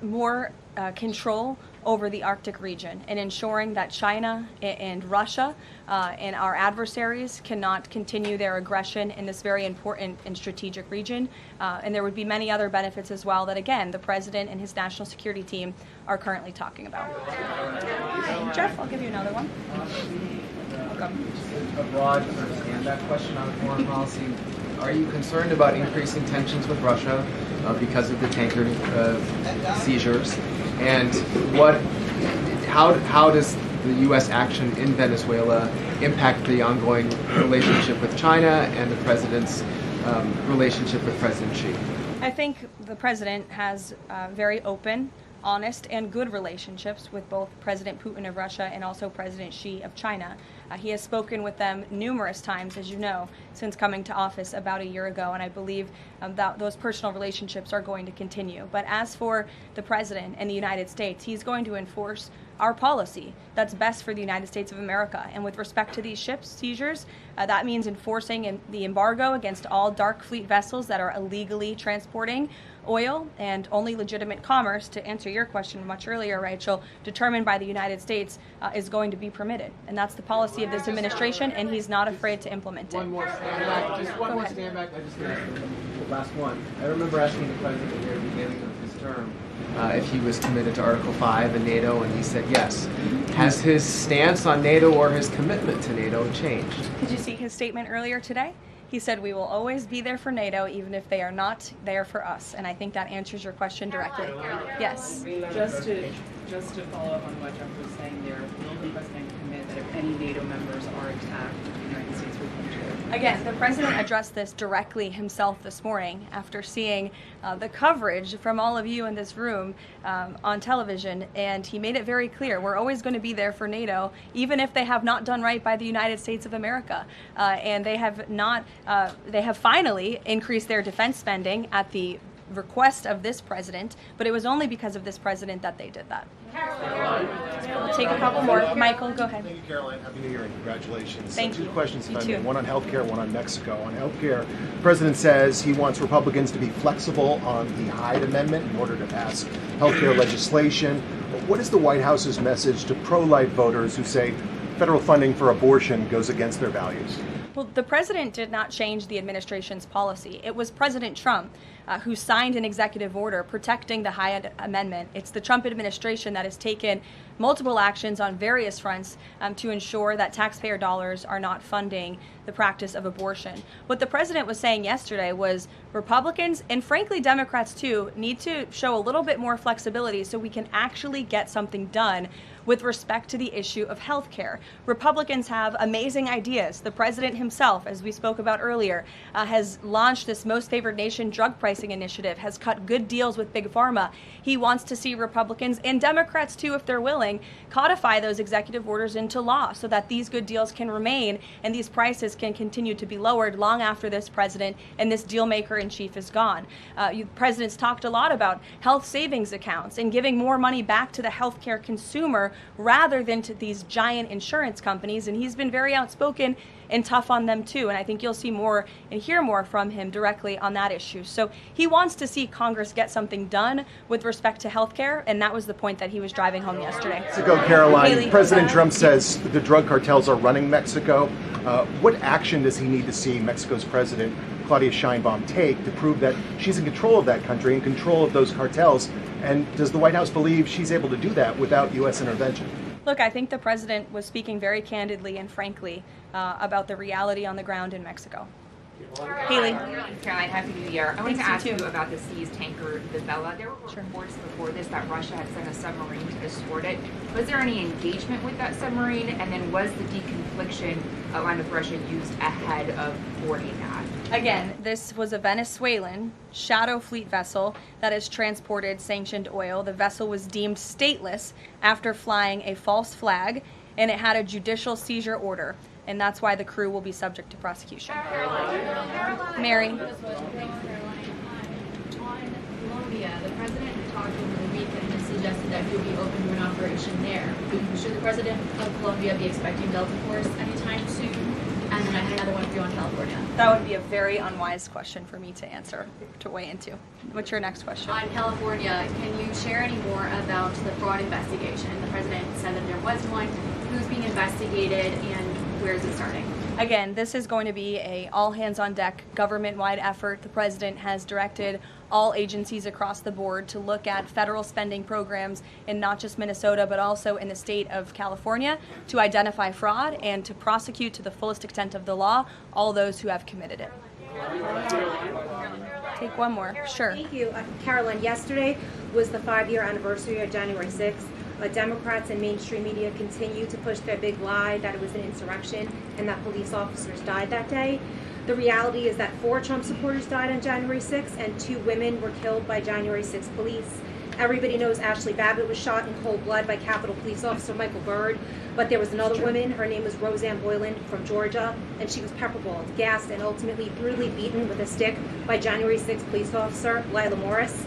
[SPEAKER 7] More control over the Arctic region and ensuring that China and Russia and our adversaries cannot continue their aggression in this very important and strategic region. And there would be many other benefits as well that, again, the president and his national security team are currently talking about. Jeff, I'll give you another one.
[SPEAKER 13] A broad stand-up question on foreign policy. Are you concerned about increasing tensions with Russia because of the tanker seizures? And how does the U.S. action in Venezuela impact the ongoing relationship with China and the president's relationship with President Xi?
[SPEAKER 7] I think the president has very open, honest, and good relationships with both President Putin of Russia and also President Xi of China. He has spoken with them numerous times, as you know, since coming to office about a year ago, and I believe that those personal relationships are going to continue. But as for the president and the United States, he's going to enforce our policy that's best for the United States of America. And with respect to these ship seizures, that means enforcing the embargo against all dark fleet vessels that are illegally transporting oil, and only legitimate commerce, to answer your question much earlier, Rachel, determined by the United States, is going to be permitted. And that's the policy of this administration, and he's not afraid to implement it.
[SPEAKER 13] One more stand back. Just one more stand back. I just got the last one. I remember asking the president at the very beginning of his term if he was committed to Article 5 and NATO, and he said yes. Has his stance on NATO or his commitment to NATO changed?
[SPEAKER 7] Did you see his statement earlier today? He said, we will always be there for NATO, even if they are not there for us. And I think that answers your question directly. Yes.
[SPEAKER 2] Just to follow up on what Jeff was saying there, will the president commit that if any NATO members are attacked, the United States will come to it?
[SPEAKER 7] Again, the president addressed this directly himself this morning after seeing the coverage from all of you in this room on television, and he made it very clear, we're always going to be there for NATO, even if they have not done right by the United States of America. And they have not, they have finally increased their defense spending at the request of this president, but it was only because of this president that they did that. We'll take a couple more. Michael, go ahead.
[SPEAKER 5] Thank you, Caroline. Happy New Year and congratulations.
[SPEAKER 7] Thank you.
[SPEAKER 5] Two questions, if
[SPEAKER 7] You
[SPEAKER 5] I may.
[SPEAKER 7] too.
[SPEAKER 5] One on healthcare, one on Mexico. On healthcare, the president says he wants Republicans to be flexible on the Hyde Amendment in order to pass healthcare legislation. What is the White House's message to pro-life voters who say federal funding for abortion goes against their values?
[SPEAKER 7] Well, the president did not change the administration's policy. It was President Trump who signed an executive order protecting the Hyde Amendment. It's the Trump administration that has taken multiple actions on various fronts to ensure that taxpayer dollars are not funding the practice of abortion. What the president was saying yesterday was Republicans, and frankly Democrats too, need to show a little bit more flexibility so we can actually get something done with respect to the issue of health care. Republicans have amazing ideas. The president himself, as we spoke about earlier, has launched this Most Favored Nation drug pricing initiative, has cut good deals with Big Pharma. He wants to see Republicans and Democrats too, if they're willing, codify those executive orders into law so that these good deals can remain and these prices can continue to be lowered long after this president and this deal maker in chief is gone. Presidents talked a lot about health savings accounts and giving more money back to the healthcare consumer rather than to these giant insurance companies, and he's been very outspoken and tough on them too, and I think you'll see more and hear more from him directly on that issue. So he wants to see Congress get something done with respect to health care, and that was the point that he was driving home yesterday.
[SPEAKER 5] To go, Caroline,
[SPEAKER 7] Haley,
[SPEAKER 5] President Trump says the drug cartels are running Mexico. What action does he need to see Mexico's president, Claudia Sheinbaum, take to prove that she's in control of that country, in control of those cartels? And does the White House believe she's able to do that without U.S. intervention?
[SPEAKER 7] Look, I think the president was speaking very candidly and frankly about the reality on the ground in Mexico. Haley.
[SPEAKER 12] Caroline, Happy New Year. I wanted to ask
[SPEAKER 7] you
[SPEAKER 12] you about the seized tanker, the Vela. There were reports before this that Russia had sent a submarine to escort it. Was there any engagement with that submarine? And then was the deconfliction line with Russia used ahead of boarding that?
[SPEAKER 7] Again, this was a Venezuelan shadow fleet vessel that has transported sanctioned oil. The vessel was deemed stateless after flying a false flag, and it had a judicial seizure order, and that's why the crew will be subject to prosecution. Mary.
[SPEAKER 10] On Colombia, the president had talked over the weekend and suggested that he would be open to an operation there. Should the president of Colombia be expecting Delta Force anytime soon? And then I had another one for you on California.
[SPEAKER 7] That would be a very unwise question for me to answer, to weigh into. What's your next question?
[SPEAKER 10] On California, can you share any more about the fraud investigation? The president said that there was one. Who's being investigated and where is it starting?
[SPEAKER 7] Again, this is going to be a all-hands-on-deck government-wide effort. The president has directed all agencies across the board to look at federal spending programs in not just Minnesota, but also in the state of California to identify fraud and to prosecute to the fullest extent of the law all those who have committed it. Take one more. Sure.
[SPEAKER 24] Thank you. Carolyn, yesterday was the 5-year anniversary of January 6th. Democrats and mainstream media continue to push their big lie that it was an insurrection and that police officers died that day. The reality is that 4 Trump supporters died on January 6th and 2 women were killed by January 6th police. Everybody knows Ashley Babbitt was shot in cold blood by Capitol Police Officer Michael Byrd, but there was another woman, her name was Roseanne Boylan from Georgia, and she was pepperballed, gassed, and ultimately brutally beaten with a stick by January 6th police officer Lila Morris.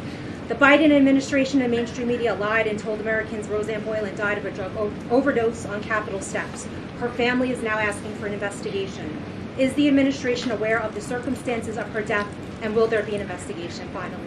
[SPEAKER 24] The Biden administration and mainstream media lied and told Americans Roseanne Boylan died of a drug overdose on Capitol steps. Her family is now asking for an investigation. Is the administration aware of the circumstances of her death, and will there be an investigation finally?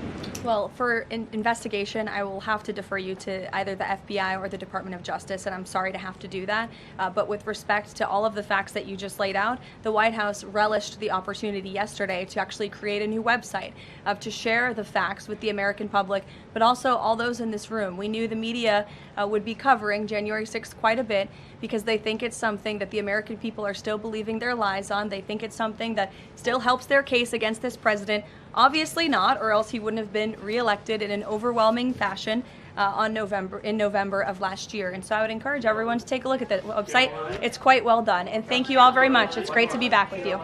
[SPEAKER 7] Well, for investigation, I will have to defer you to either the FBI or the Department of Justice, and I'm sorry to have to do that. But with respect to all of the facts that you just laid out, the White House relished the opportunity yesterday to actually create a new website to share the facts with the American public, but also all those in this room. We knew the media would be covering January 6th quite a bit because they think it's something that the American people are still believing their lies on. They think it's something that still helps their case against this president. Obviously not, or else he wouldn't have been reelected in an overwhelming fashion in November of last year. And so I would encourage everyone to take a look at the website. It's quite well done. And thank you all very much. It's great to be back with you.